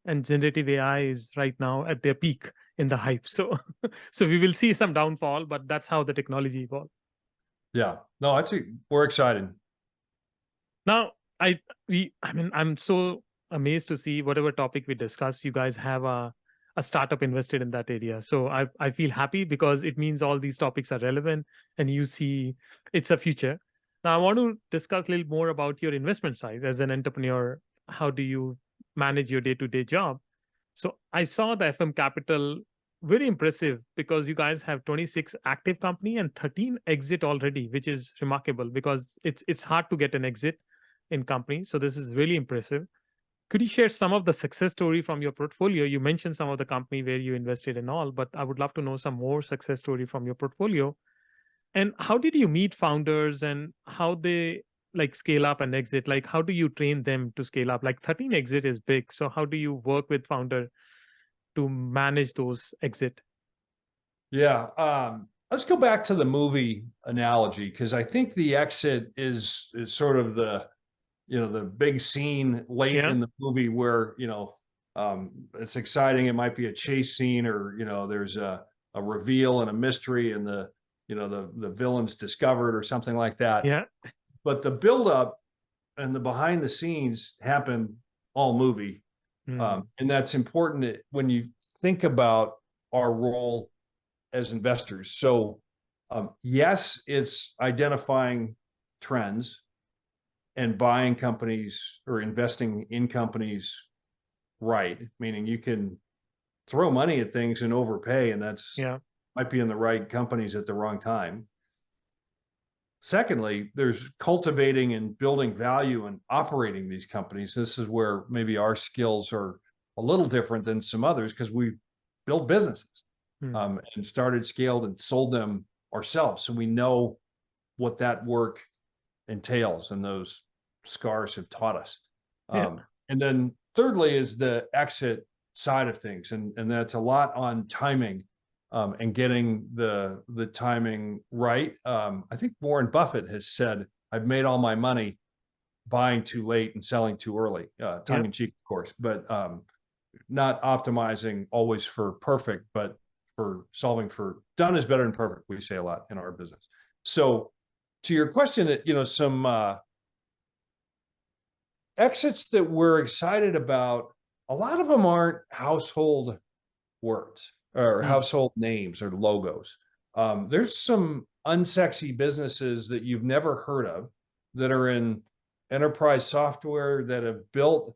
Speaker 2: and generative AI is right now at their peak in the hype. So, so we will see some downfall, but that's how the technology evolves.
Speaker 1: Yeah, no, we're excited.
Speaker 2: Now, I mean, I'm so amazed to see whatever topic we discuss, you guys have a startup invested in that area. So I feel happy because it means all these topics are relevant and you see it's a future. Now, I want to discuss a little more about your investment size as an entrepreneur. How do you manage your day-to-day job? So I saw the FM Capital, very impressive, because you guys have 26 active company and 13 exit already, which is remarkable because it's hard to get an exit in companies. So this is really impressive. Could you share some of the success story from your portfolio? You mentioned some of the company where you invested in all, but I would love to know some more success story from your portfolio. And how did you meet founders and how they like scale up and exit? Like, how do you train them to scale up? Like 13 exit is big. So how do you work with founder to manage those exit?
Speaker 1: Yeah. Let's go back to the movie analogy, because I think the exit is sort of the, you know, the big scene late in the movie where, you know, it's exciting. It might be a chase scene, or, you know, there's a reveal and a mystery and the, you know, the villain's discovered or something like that.
Speaker 2: Yeah.
Speaker 1: But the buildup and the behind the scenes happen all movie. And that's important when you think about our role as investors. So yes, it's identifying trends and buying companies or investing in companies right, meaning you can throw money at things and overpay, and that's might be in the right companies at the wrong time. Secondly, there's cultivating and building value and operating these companies. This is where maybe our skills are a little different than some others, because we built businesses and started, scaled, and sold them ourselves. So we know what that work entails, and those scars have taught us. And then thirdly is the exit side of things. And that's a lot on timing and getting the timing right. I think Warren Buffett has said, I've made all my money buying too late and selling too early, tongue in cheek, of course, but not optimizing always for perfect, but for solving for done is better than perfect. We say a lot in our business. So to your question, you know, some exits that we're excited about, a lot of them aren't household words or household names or logos. There's some unsexy businesses that you've never heard of that are in enterprise software that have built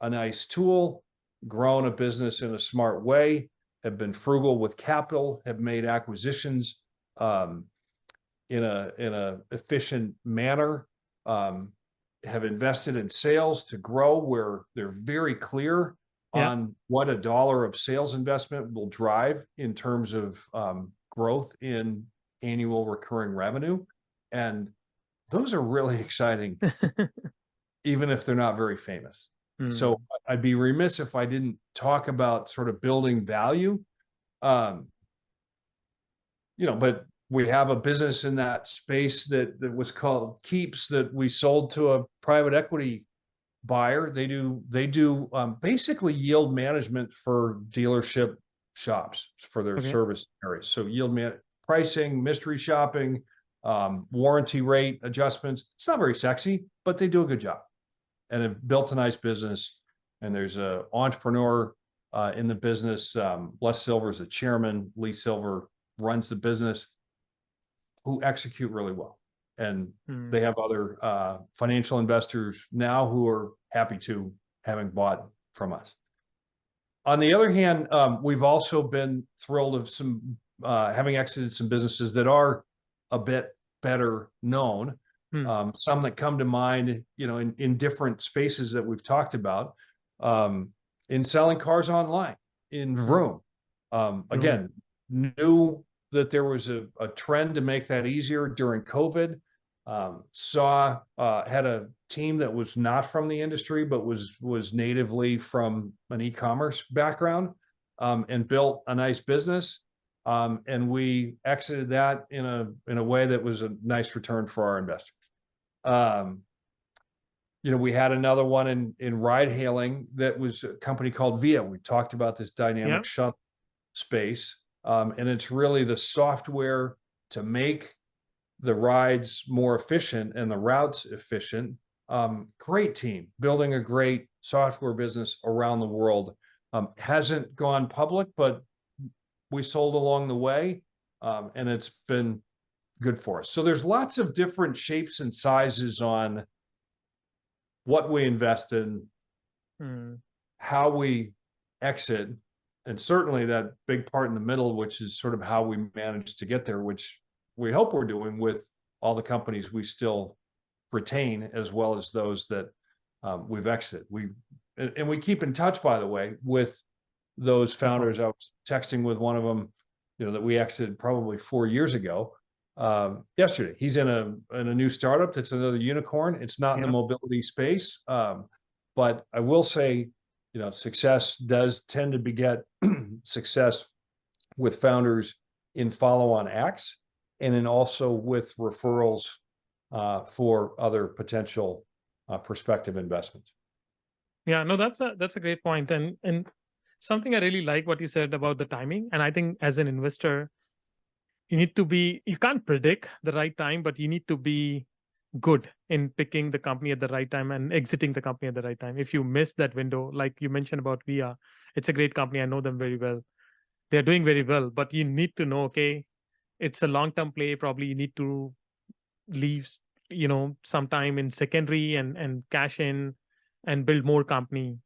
Speaker 1: a nice tool, grown a business in a smart way, have been frugal with capital, have made acquisitions in a efficient manner, have invested in sales to grow where they're very clear on what a dollar of sales investment will drive in terms of growth in annual recurring revenue. And those are really exciting, even if they're not very famous. So I'd be remiss if I didn't talk about sort of building value. But we have a business in that space that was called Keeps that we sold to a private equity buyer. They do basically yield management for dealership shops for their service areas. So pricing, mystery shopping, warranty rate adjustments. It's not very sexy, but they do a good job and have built a nice business. And there's an entrepreneur in the business. Les Silver is the chairman. Lee Silver runs the business, who execute really well. And they have other financial investors now who are happy to having bought from us. On the other hand, we've also been thrilled of some having exited some businesses that are a bit better known. Some that come to mind, in different spaces that we've talked about, in selling cars online, in Vroom. Again, knew that there was a trend to make that easier during COVID. Had a team that was not from the industry, but was natively from an e-commerce background, and built a nice business. And we exited that in a way that was a nice return for our investors. We had another one in ride hailing that was a company called Via. We talked about this dynamic shuttle space. And it's really the software to make the rides more efficient and the routes efficient. Great team, building a great software business around the world. Hasn't gone public, but we sold along the way, and it's been good for us. So there's lots of different shapes and sizes on what we invest in, how we exit, and certainly that big part in the middle, which is sort of how we managed to get there, which we hope we're doing with all the companies we still retain, as well as those that we've exited. We keep in touch, by the way, with those founders. I was texting with one of them, that we exited probably 4 years ago, yesterday. He's in a new startup that's another unicorn. It's not in the mobility space, but I will say, success does tend to beget success with founders in follow-on acts, and then also with referrals for other potential prospective investments.
Speaker 2: Yeah, no, that's a great point. And something I really like what you said about the timing. And I think as an investor, you can't predict the right time, but you need to be good in picking the company at the right time and exiting the company at the right time. If you miss that window, like you mentioned about Via, it's a great company. I know them very well. They're doing very well, but you need to know, okay, it's a long-term play. Probably you need to leave, sometime in secondary and cash in and build more company,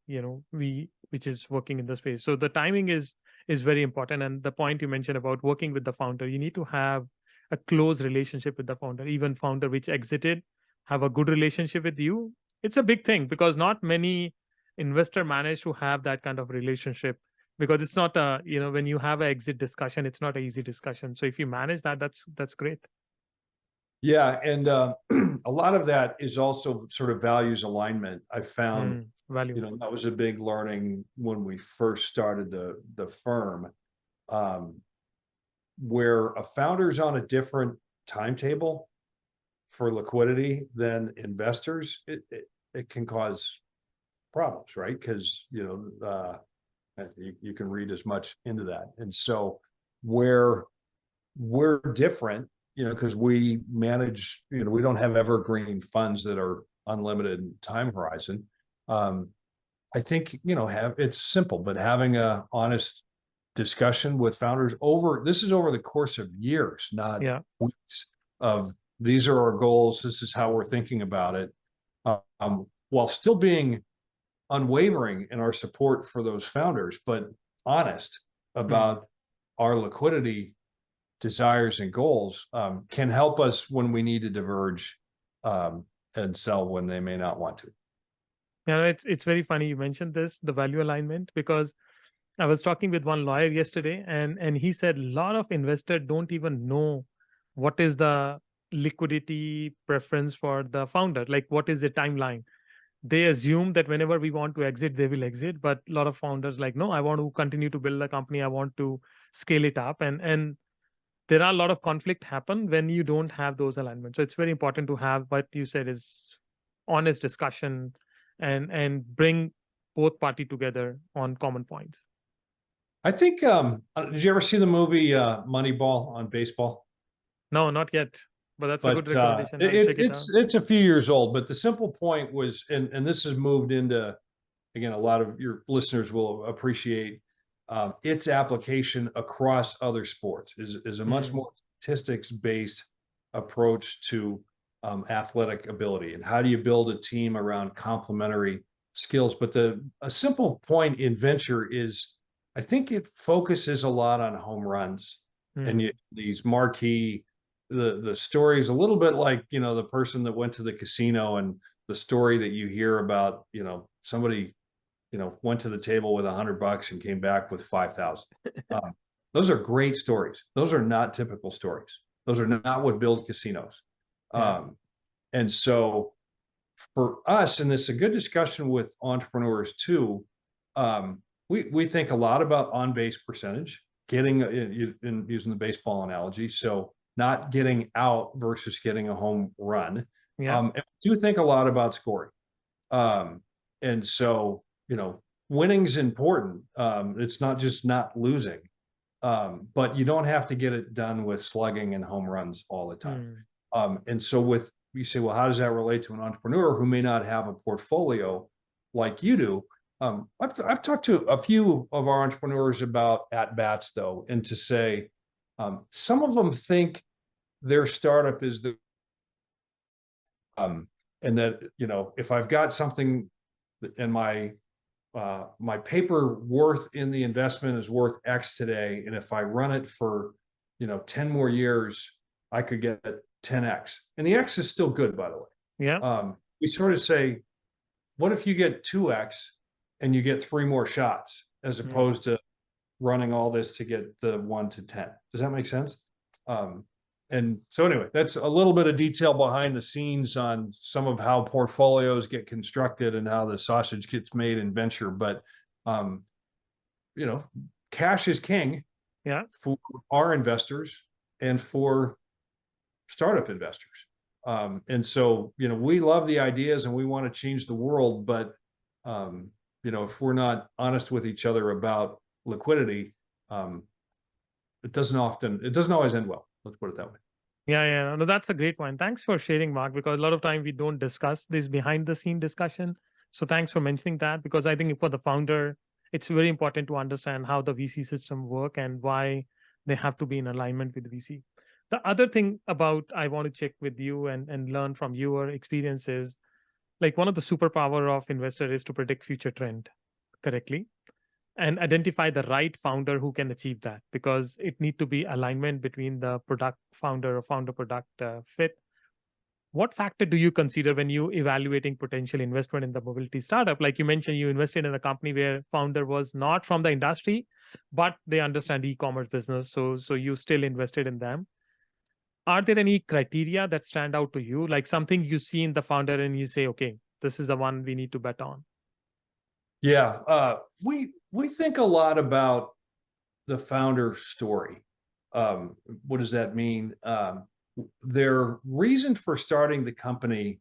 Speaker 2: which is working in the space. So the timing is very important. And the point you mentioned about working with the founder, you need to have a close relationship with the founder. Even founder which exited have a good relationship with you. It's a big thing because not many investor manage to have that kind of relationship, because it's not when you have an exit discussion, it's not an easy discussion. So if you manage that, that's great.
Speaker 1: Yeah, and a lot of that is also sort of values alignment. I found
Speaker 2: value.
Speaker 1: That was a big learning when we first started the firm, where a founder's on a different timetable for liquidity than investors, it can cause problems, right? Because you can read as much into that. And so where we're different, because we manage, we don't have evergreen funds that are unlimited time horizon. I think, it's simple, but having a honest discussion with founders over the course of years, not weeks, of these are our goals, this is how we're thinking about it, while still being unwavering in our support for those founders, but honest about our liquidity desires and goals can help us when we need to diverge and sell when they may not want to.
Speaker 2: Yeah, it's very funny you mentioned this, the value alignment, because I was talking with one lawyer yesterday, and he said a lot of investors don't even know what is the liquidity preference for the founder, like what is the timeline. They assume that whenever we want to exit, they will exit, but a lot of founders like, no, I want to continue to build a company, I want to scale it up, and there are a lot of conflict happen when you don't have those alignments. So it's very important to have what you said is honest discussion and bring both party together on common points.
Speaker 1: I think, did you ever see the movie Moneyball on baseball?
Speaker 2: No, not yet, but that's a good recommendation. I'll check it out.
Speaker 1: It's a few years old, but the simple point was, and this has moved into, again, a lot of your listeners will appreciate its application across other sports is a much more statistics-based approach to athletic ability, and how do you build a team around complementary skills. But a simple point in venture is, I think it focuses a lot on home runs and these marquee, the stories, a little bit like, the person that went to the casino and the story that you hear about, somebody, went to the table with $100 and came back with 5,000. Those are great stories. Those are not typical stories. Those are not what build casinos. And so for us, and it's a good discussion with entrepreneurs too, we think a lot about on-base percentage, getting using the baseball analogy. So not getting out versus getting a home run. And we do think a lot about scoring. And so, winning's important. It's not just not losing, but you don't have to get it done with slugging and home runs all the time. And so you say, well, how does that relate to an entrepreneur who may not have a portfolio like you do? I've talked to a few of our entrepreneurs about at-bats, though, and to say, some of them think their startup is and that, if I've got something and my paper worth in the investment is worth X today, and if I run it for 10 more years, I could get 10X, and the X is still good, by the way. We sort of say, what if you get 2X and you get 3 more shots, as opposed to running all this to get the 1 to 10? Does that make sense? And so anyway, that's a little bit of detail behind the scenes on some of how portfolios get constructed and how the sausage gets made in venture. But, cash is king for our investors and for startup investors. And so, we love the ideas and we want to change the world, but, if we're not honest with each other about liquidity, it doesn't always end well. Let's put it that way.
Speaker 2: Yeah. No, that's a great point. Thanks for sharing, Mark, because a lot of time we don't discuss this behind the scene discussion. So thanks for mentioning that, because I think for the founder, it's very important to understand how the VC system work and why they have to be in alignment with VC. The other thing I want to check with you and learn from your experiences, like one of the superpower of investor is to predict future trend correctly and identify the right founder who can achieve that, because it need to be alignment between the product founder or founder product fit. What factor do you consider when you evaluating potential investment in the mobility startup? Like you mentioned, you invested in a company where founder was not from the industry, but they understand e-commerce business. So you still invested in them. Are there any criteria that stand out to you? Like something you see in the founder and you say, okay, this is the one we need to bet on.
Speaker 1: Yeah, we think a lot about the founder story. What does that mean? Their reason for starting the company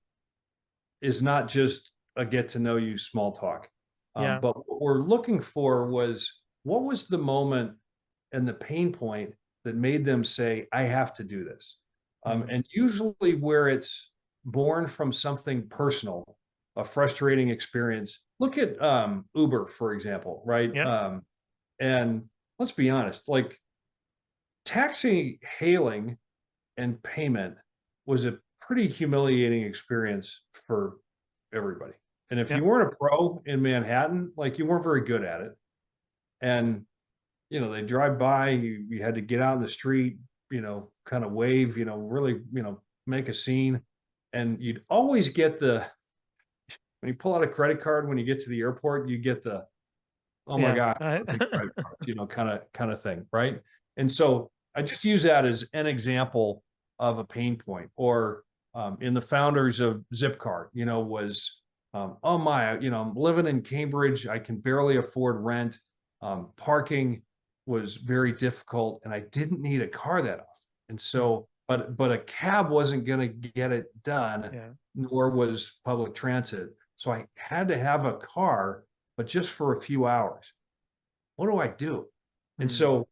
Speaker 1: is not just a get to know you small talk. But what we're looking for was, what was the moment and the pain point that made them say, I have to do this? And usually where it's born from something personal, a frustrating experience. Look at Uber, for example, right? And let's be honest, like taxi hailing and payment was a pretty humiliating experience for everybody. And if you weren't a pro in Manhattan, like you weren't very good at it. And they drive by, you had to get out in the street, kind of wave, really, make a scene. And you'd always get when you pull out a credit card, when you get to the airport, you get the, oh my God, I don't take credit cards, kind of thing, right? And so I just use that as an example of a pain point. Or in the founders of Zipcar, was, oh my, I'm living in Cambridge, I can barely afford rent. Parking was very difficult, and I didn't need a car that often. And so, but a cab wasn't going to get it done, nor was public transit. So I had to have a car, but just for a few hours. What do I do? And so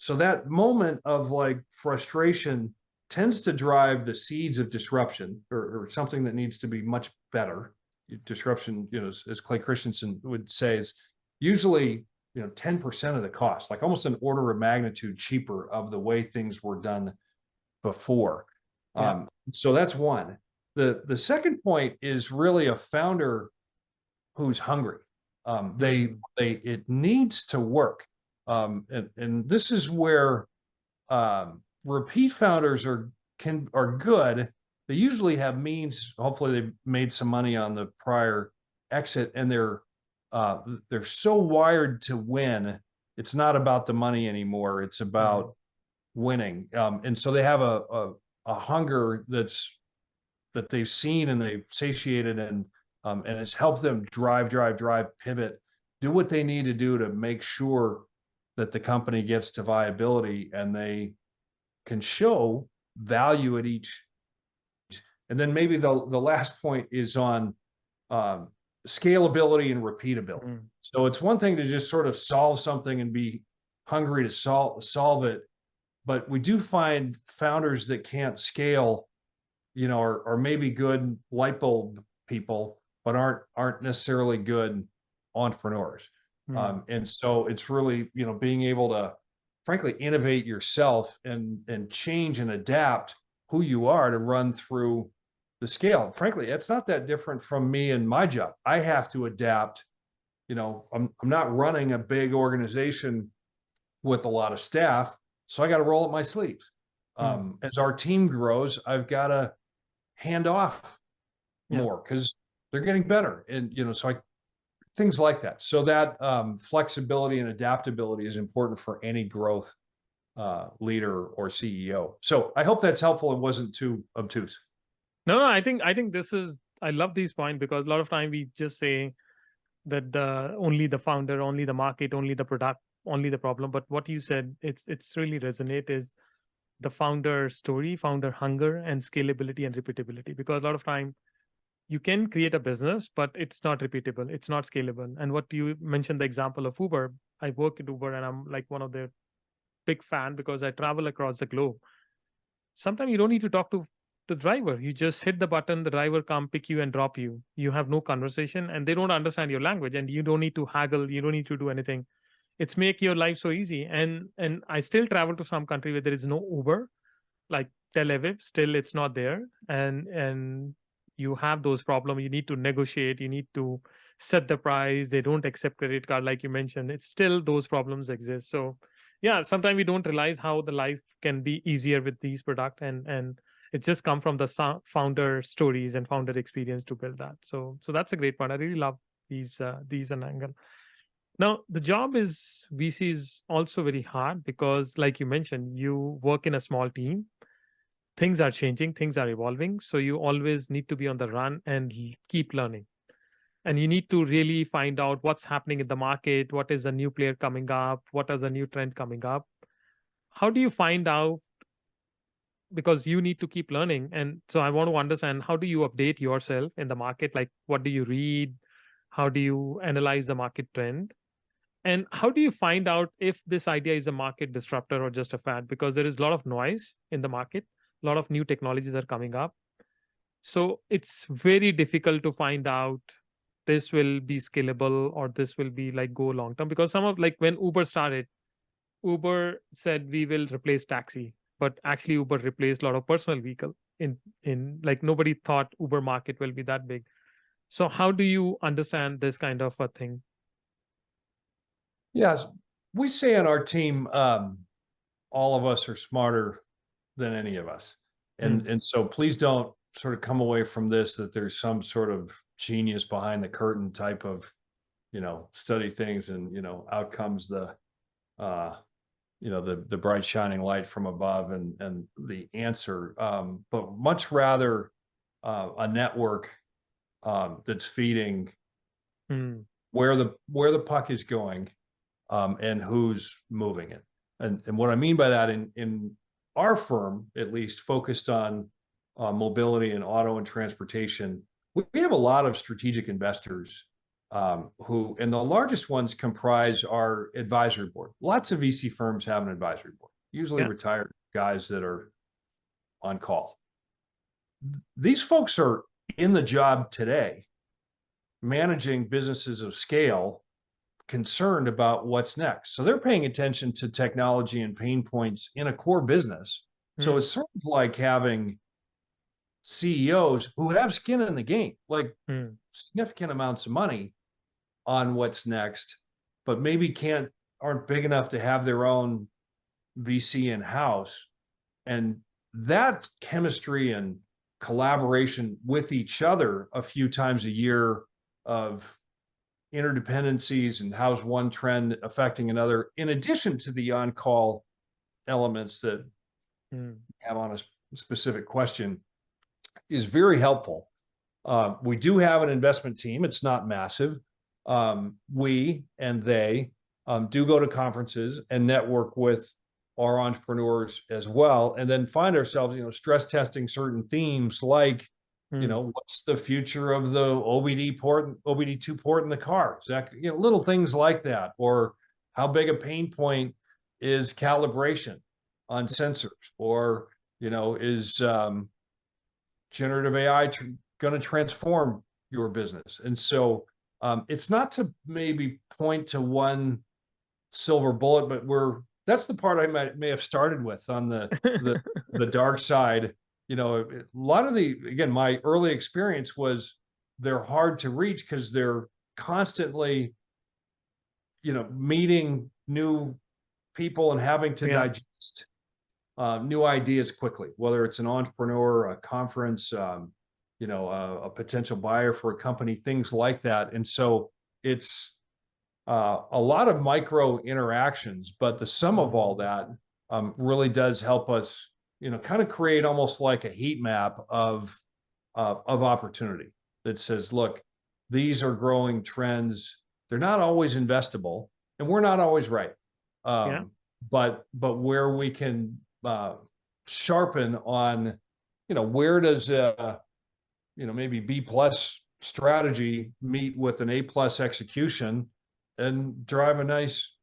Speaker 1: that moment of like frustration tends to drive the seeds of disruption, or something that needs to be much better. Disruption, as Clay Christensen would say, is usually 10% of the cost, like almost an order of magnitude cheaper of the way things were done before. So that's one. The second point is really a founder who's hungry. It needs to work. And this is where repeat founders are good. They usually have means. Hopefully they made some money on the prior exit, and they're so wired to win. It's not about the money anymore. It's about winning. And so they have a hunger that they've seen and they've satiated, and it's helped them drive, pivot, do what they need to do to make sure that the company gets to viability and they can show value at each. And then maybe the last point is on scalability and repeatability. So it's one thing to just sort of solve something and be hungry to solve it, but we do find founders that can't scale, are maybe good light bulb people, but aren't necessarily good entrepreneurs. And so it's really, being able to, frankly, innovate yourself and change and adapt who you are to run through the scale. Frankly, it's not that different from me and my job. I have to adapt. I'm not running a big organization with a lot of staff, so I got to roll up my sleeves. As our team grows, I've got to hand off more because they're getting better. And, so things like that. So that flexibility and adaptability is important for any growth leader or CEO. So I hope that's helpful and wasn't too obtuse.
Speaker 2: No, I think this is, I love these points, because a lot of time we just say that only the founder, only the market, only the product, only the problem. But what you said, it's really resonate is the founder story, founder hunger, and scalability and repeatability. Because a lot of time you can create a business, but it's not repeatable, it's not scalable. And what you mentioned, the example of Uber, I work at Uber and I'm like one of their big fan because I travel across the globe. Sometimes you don't need to talk to the driver. You just hit the button, the driver come pick you and drop you. You have no conversation and they don't understand your language, and you don't need to haggle. You don't need to do anything. It's make your life so easy. And I still travel to some country where there is no Uber, like Tel Aviv, still it's not there. And you have those problems. You need to negotiate. You need to set the price. They don't accept credit card, like you mentioned. It's still those problems exist. So yeah, sometimes we don't realize how the life can be easier with these products, and it just come from the founder stories and founder experience to build that. So that's a great point. I really love these an angle. Now, the job is VC is also very hard because, like you mentioned, you work in a small team. Things are changing, things are evolving. So you always need to be on the run and keep learning. And you need to really find out what's happening in the market, what is the new player coming up, what is the new trend coming up. How do you find out? Because you need to keep learning. And so I want to understand, how do you update yourself in the market? Like, what do you read? How do you analyze the market trend? And how do you find out if this idea is a market disruptor or just a fad? Because there is a lot of noise in the market, a lot of new technologies are coming up. So it's very difficult to find out this will be scalable or this will be like go long term. Because some of, like when Uber started, Uber said we will replace taxi, but actually Uber replaced a lot of personal vehicle in like nobody thought Uber market will be that big. So how do you understand this kind of a thing?
Speaker 1: Yes. we say on our team, all of us are smarter than any of us. And so please don't sort of come away from this that there's some sort of genius behind the curtain type of, study things and, out comes the bright shining light from above and the answer, but much rather a network that's feeding where the puck is going, and who's moving it. And what I mean by that in our firm, at least focused on mobility and auto and transportation, we have a lot of strategic investors who, and the largest ones comprise our advisory board. Lots of VC firms have an advisory board, usually retired guys that are on call. These folks are in the job today, managing businesses of scale, concerned about what's next. So they're paying attention to technology and pain points in a core business. So it's sort of like having CEOs who have skin in the game, like significant amounts of money on what's next, but maybe aren't big enough to have their own VC in-house. And that chemistry and collaboration with each other a few times a year of interdependencies and how's one trend affecting another, in addition to the on-call elements that have on a specific question, is very helpful. We do have an investment team. It's not massive. We and they do go to conferences and network with our entrepreneurs as well, and then find ourselves, stress testing certain themes like, what's the future of the OBD2 port in the car? Is that, little things like that, or how big a pain point is calibration on sensors, or, is generative AI going to transform your business? And so it's not to maybe point to one silver bullet, but that's the part I may have started with on the dark side. A lot of again, my early experience was they're hard to reach because they're constantly, meeting new people and having to digest new ideas quickly, whether it's an entrepreneur, a conference, a potential buyer for a company, things like that. And so it's a lot of micro interactions, but the sum of all that really does help us, kind of create almost like a heat map of opportunity that says, look, these are growing trends. They're not always investable, and we're not always right. But where we can sharpen on, where does maybe B+ strategy meet with an A+ execution and drive a nice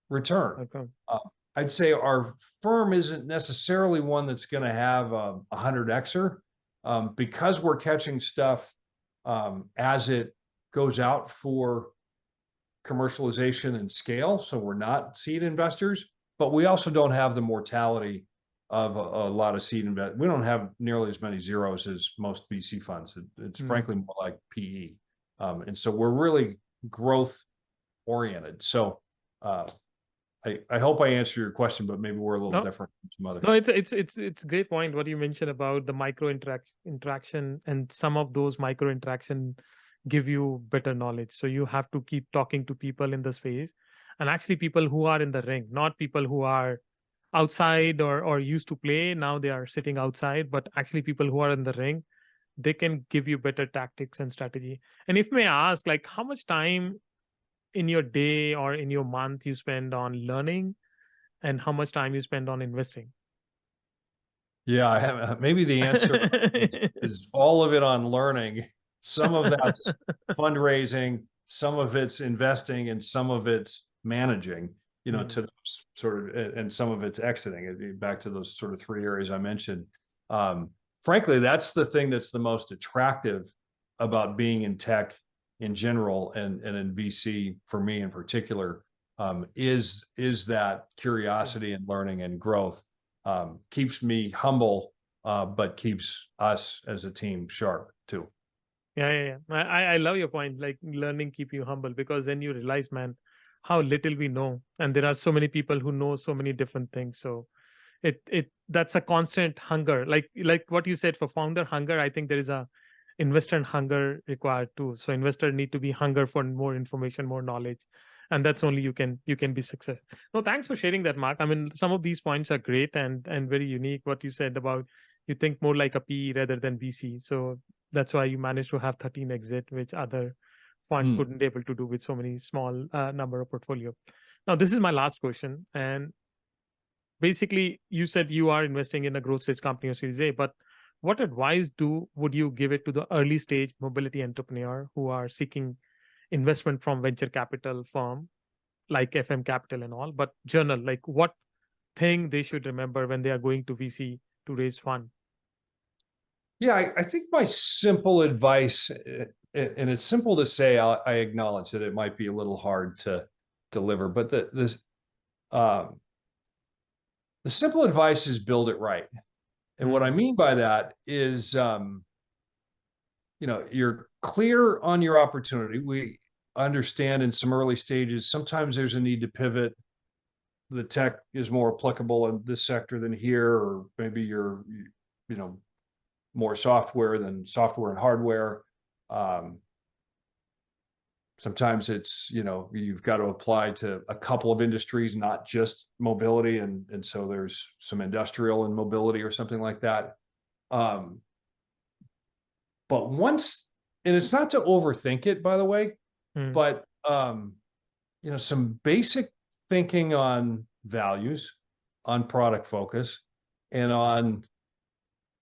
Speaker 1: return. Okay. I'd say our firm isn't necessarily one that's going to have a 100xer, because we're catching stuff as it goes out for commercialization and scale. So we're not seed investors, but we also don't have the mortality of a lot of seed investors. We don't have nearly as many zeros as most VC funds. It's frankly more like PE. And so we're really growth oriented. So I hope I answered your question, but maybe we're a little different from some other.
Speaker 2: No, it's a great point what you mentioned about the micro interaction, and some of those micro interaction give you better knowledge. So you have to keep talking to people in the space, and actually people who are in the ring, not people who are outside or used to play. Now they are sitting outside, but actually people who are in the ring, they can give you better tactics and strategy. And if may ask, like, how much time in your day or in your month you spend on learning, and how much time you spend on investing?
Speaker 1: Yeah, maybe the answer is all of it on learning. Some of that's fundraising, some of it's investing, and some of it's managing, to those sort of, and some of it's exiting. Back to those sort of three areas I mentioned. Frankly, that's the thing that's the most attractive about being in tech in general, and in VC for me in particular, is that curiosity and learning and growth. Keeps me humble, but keeps us as a team sharp too.
Speaker 2: Yeah. I love your point. Like, learning keep you humble, because then you realize, man, how little we know, and there are so many people who know so many different things. So that's a constant hunger, like what you said for founder hunger. I think there is a investor hunger required too. So investor need to be hunger for more information, more knowledge, and that's only you can be success. No, thanks for sharing that, Mark. I mean, some of these points are great and very unique. What you said about you think more like a PE rather than VC. So that's why you managed to have 13 exit, which other fund couldn't able to do with so many small number of portfolio. Now, this is my last question. And basically, you said you are investing in a growth stage company or Series A, but what advice would you give it to the early stage mobility entrepreneur who are seeking investment from venture capital firm like FM Capital and all, but journal, like what thing they should remember when they are going to VC to raise fund?
Speaker 1: Yeah, I think my simple advice, and it's simple to say, I acknowledge that it might be a little hard to deliver, but the simple advice is build it right. And what I mean by that is, you're clear on your opportunity. We understand in some early stages, sometimes there's a need to pivot. The tech is more applicable in this sector than here, or maybe you're, more software than software and hardware. Sometimes it's, you've got to apply to a couple of industries, not just mobility. And so there's some industrial and mobility or something like that. But once, and it's not to overthink it, by the way, but, some basic thinking on values, on product focus, and on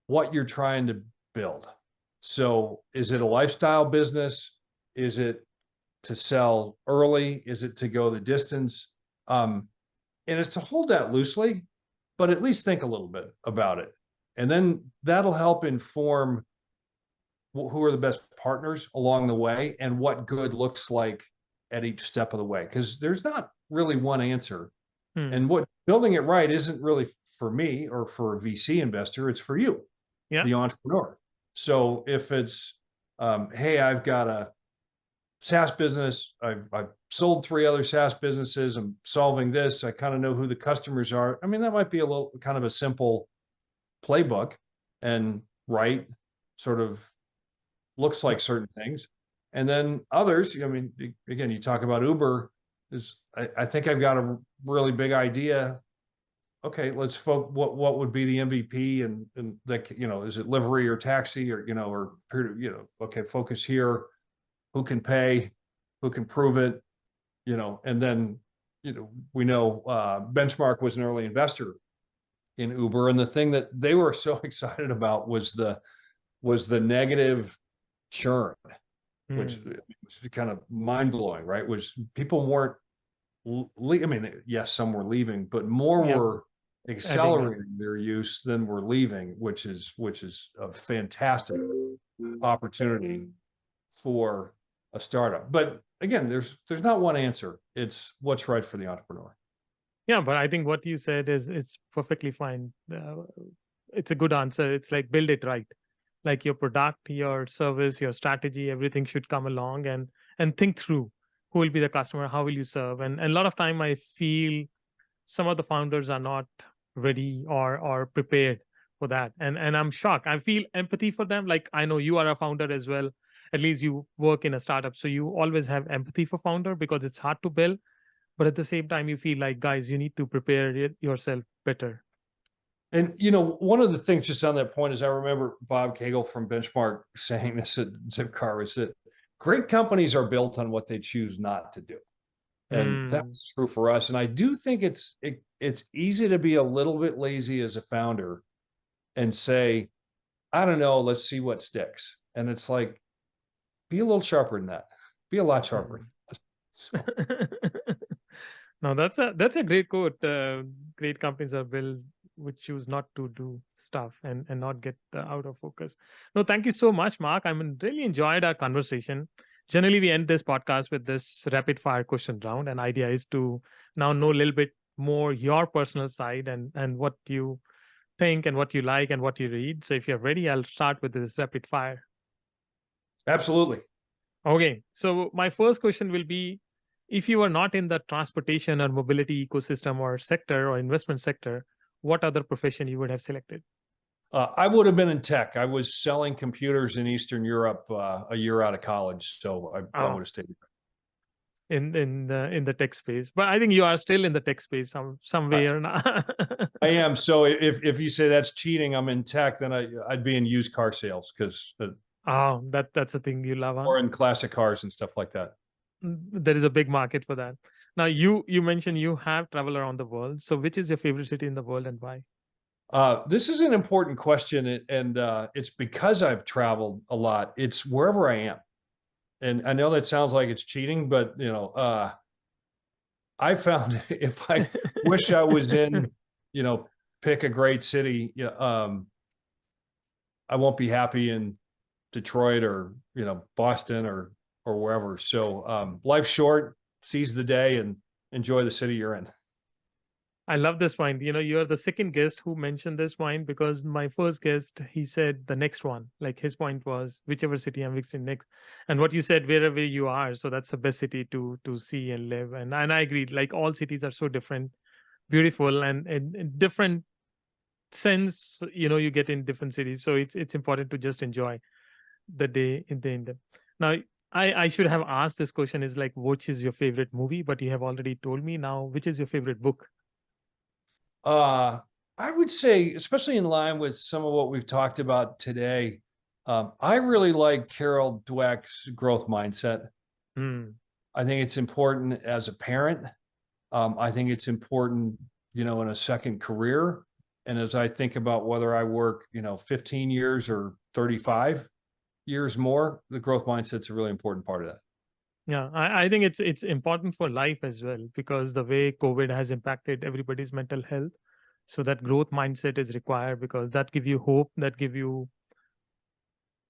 Speaker 1: what you're trying to build. So is it a lifestyle business? Is it to sell early? Is it to go the distance? And it's to hold that loosely, but at least think a little bit about it. And then that'll help inform who are the best partners along the way and what good looks like at each step of the way. Because there's not really one answer. And what building it right isn't really for me or for a VC investor, it's for you, the entrepreneur. So if it's, hey, I've got a SaaS business, I've sold 3 other SaaS businesses, I'm solving this, I kind of know who the customers are. I mean, that might be a little kind of a simple playbook, and sort of looks like certain things. And then others, I mean, again, you talk about Uber, I think I've got a really big idea. Okay, let's focus. What would be the MVP, and that, is it livery or taxi, or okay, focus here. Who can pay? Who can prove it? And then we know Benchmark was an early investor in Uber, and the thing that they were so excited about was the negative churn, which was kind of mind blowing, right? Was people weren't. I mean, yes, some were leaving, but more were accelerating their use than were leaving, which is a fantastic opportunity for a startup. But again, there's not one answer. It's what's right for the entrepreneur.
Speaker 2: Yeah, but I think what you said it's perfectly fine. It's a good answer. It's like build it right. Like your product, your service, your strategy, everything should come along and think through who will be the customer, how will you serve. And a lot of time I feel some of the founders are not ready or prepared for that. And I'm shocked. I feel empathy for them. Like, I know you are a founder as well. At least you work in a startup. So you always have empathy for founder because it's hard to build. But at the same time, you feel like, guys, you need to prepare yourself better.
Speaker 1: And, one of the things just on that point is I remember Bob Cagle from Benchmark saying this at Zipcar, is that great companies are built on what they choose not to do. And that's true for us. And I do think it's easy to be a little bit lazy as a founder and say, I don't know, let's see what sticks. And it's like, be a little sharper than that. Be a lot sharper. So.
Speaker 2: No, that's a great quote. Great companies are built which choose not to do stuff and not get out of focus. No, thank you so much, Mark. I really enjoyed our conversation. Generally, we end this podcast with this rapid fire question round. And idea is to now know a little bit more your personal side and what you think and what you like and what you read. So if you're ready, I'll start with this rapid fire.
Speaker 1: Absolutely.
Speaker 2: Okay. So my first question will be, if you were not in the transportation or mobility ecosystem or sector or investment sector, what other profession you would have selected?
Speaker 1: I would have been in tech. I was selling computers in Eastern Europe a year out of college, so I would have stayed.
Speaker 2: In the tech space, but I think you are still in the tech space some way or not.
Speaker 1: I am. So if you say that's cheating, I'm in tech, then I'd be in used car sales because
Speaker 2: that's a thing you love, huh?
Speaker 1: or in classic cars and stuff like that.
Speaker 2: There is a big market for that. Now you mentioned you have traveled around the world. So which is your favorite city in the world and why?
Speaker 1: This is an important question, and it's because I've traveled a lot. It's wherever I am. And I know that sounds like it's cheating, but I found if I wish I was in, pick a great city, I won't be happy in Detroit or, Boston or wherever. So life's short, seize the day and enjoy the city you're in.
Speaker 2: I love this point. You're the second guest who mentioned this point, because my first guest, he said the next one. Like his point was whichever city I'm visiting next. And what you said, wherever you are. So that's the best city to see and live. And I agree. Like all cities are so different, beautiful, and in different sense, you get in different cities. So it's important to just enjoy the day in them. Now, I should have asked this question is like, which is your favorite movie? But you have already told me. Now, which is your favorite book?
Speaker 1: I would say, especially in line with some of what we've talked about today, I really like Carol Dweck's growth mindset. I think it's important as a parent. I think it's important, in a second career. And as I think about whether I work, 15 years or 35 years more, the growth mindset's a really important part of that.
Speaker 2: Yeah, I think it's important for life as well, because the way COVID has impacted everybody's mental health. So that growth mindset is required, because that give you hope, that give you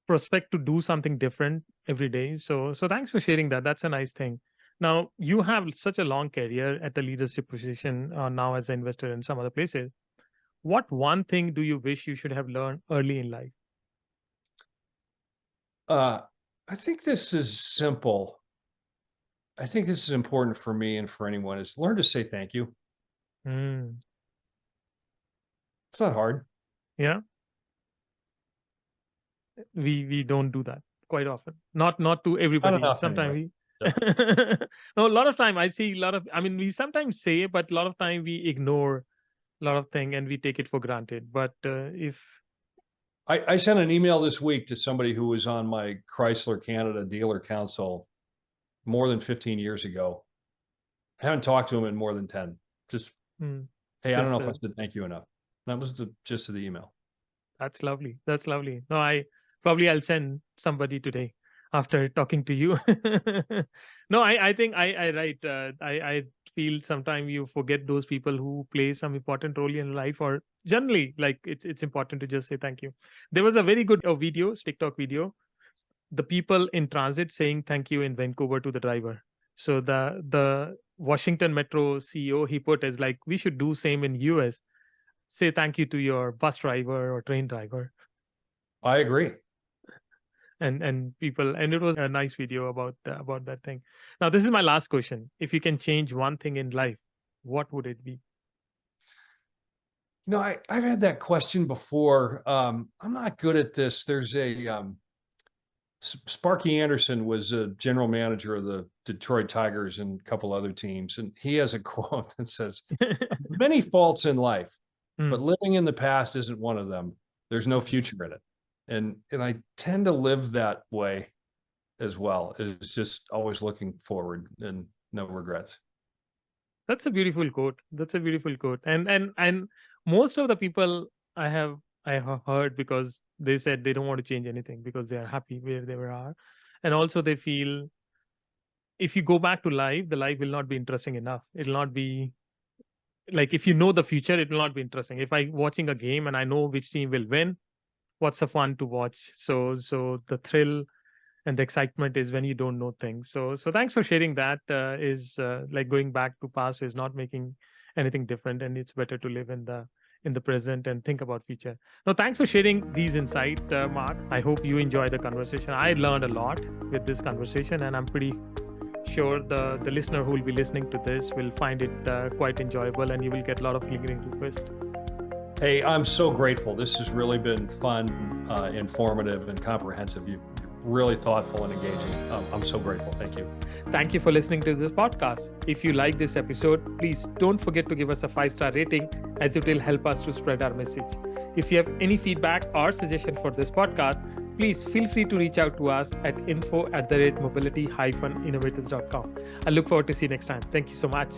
Speaker 2: prospect to do something different every day. So thanks for sharing that. That's a nice thing. Now, you have such a long career at the leadership position now as an investor in some other places. What one thing do you wish you should have learned early in life?
Speaker 1: I think this is simple. I think this is important for me and for anyone, is learn to say thank you. It's not hard.
Speaker 2: Yeah. We don't do that quite often. Not to everybody. Sometimes anyway. No, a lot of time I see we sometimes say, but a lot of time we ignore a lot of things and we take it for granted. But if
Speaker 1: I sent an email this week to somebody who was on my Chrysler Canada dealer council more than 15 years ago. I haven't talked to him in more than 10. Just, hey, I don't know if I said thank you enough. That was the gist of the email. That's
Speaker 2: lovely. That's lovely. No, I'll send somebody today after talking to you. No, I think I feel sometimes you forget those people who play some important role in life, or generally, like it's important to just say thank you. There was a very good TikTok video, the people in transit saying thank you in Vancouver to the driver. So the Washington Metro CEO, he put as like, we should do same in US. Say thank you to your bus driver or train driver.
Speaker 1: I agree.
Speaker 2: And people, and it was a nice video about that thing. Now, this is my last question. If you can change one thing in life, what would it be?
Speaker 1: I've had that question before. I'm not good at this. There's Sparky Anderson was a general manager of the Detroit Tigers and a couple other teams. And he has a quote that says, many faults in life, but living in the past isn't one of them. There's no future in it. And I tend to live that way as well. It's just always looking forward and no regrets.
Speaker 2: That's a beautiful quote. And most of the people I have heard, because they said they don't want to change anything because they are happy where they are. And also they feel if you go back to life, the life will not be interesting enough. It'll not be like, if you know the future, it will not be interesting. If I'm watching a game and I know which team will win, what's the fun to watch? So the thrill and the excitement is when you don't know things. So thanks for sharing that. Is like going back to past is not making anything different, and it's better to live in the present and think about future. No, thanks for sharing these insights, Mark. I hope you enjoy the conversation. I learned a lot with this conversation, and I'm pretty sure the listener who will be listening to this will find it quite enjoyable, and you will get a lot of clicking requests.
Speaker 1: Hey, I'm so grateful. This has really been fun, informative, and comprehensive. You're really thoughtful and engaging. I'm so grateful. Thank you.
Speaker 2: Thank you for listening to this podcast. If you like this episode, please don't forget to give us a 5-star rating, as it will help us to spread our message. If you have any feedback or suggestion for this podcast, please feel free to reach out to us at info@mobility-innovators.com. I look forward to see you next time. Thank you so much.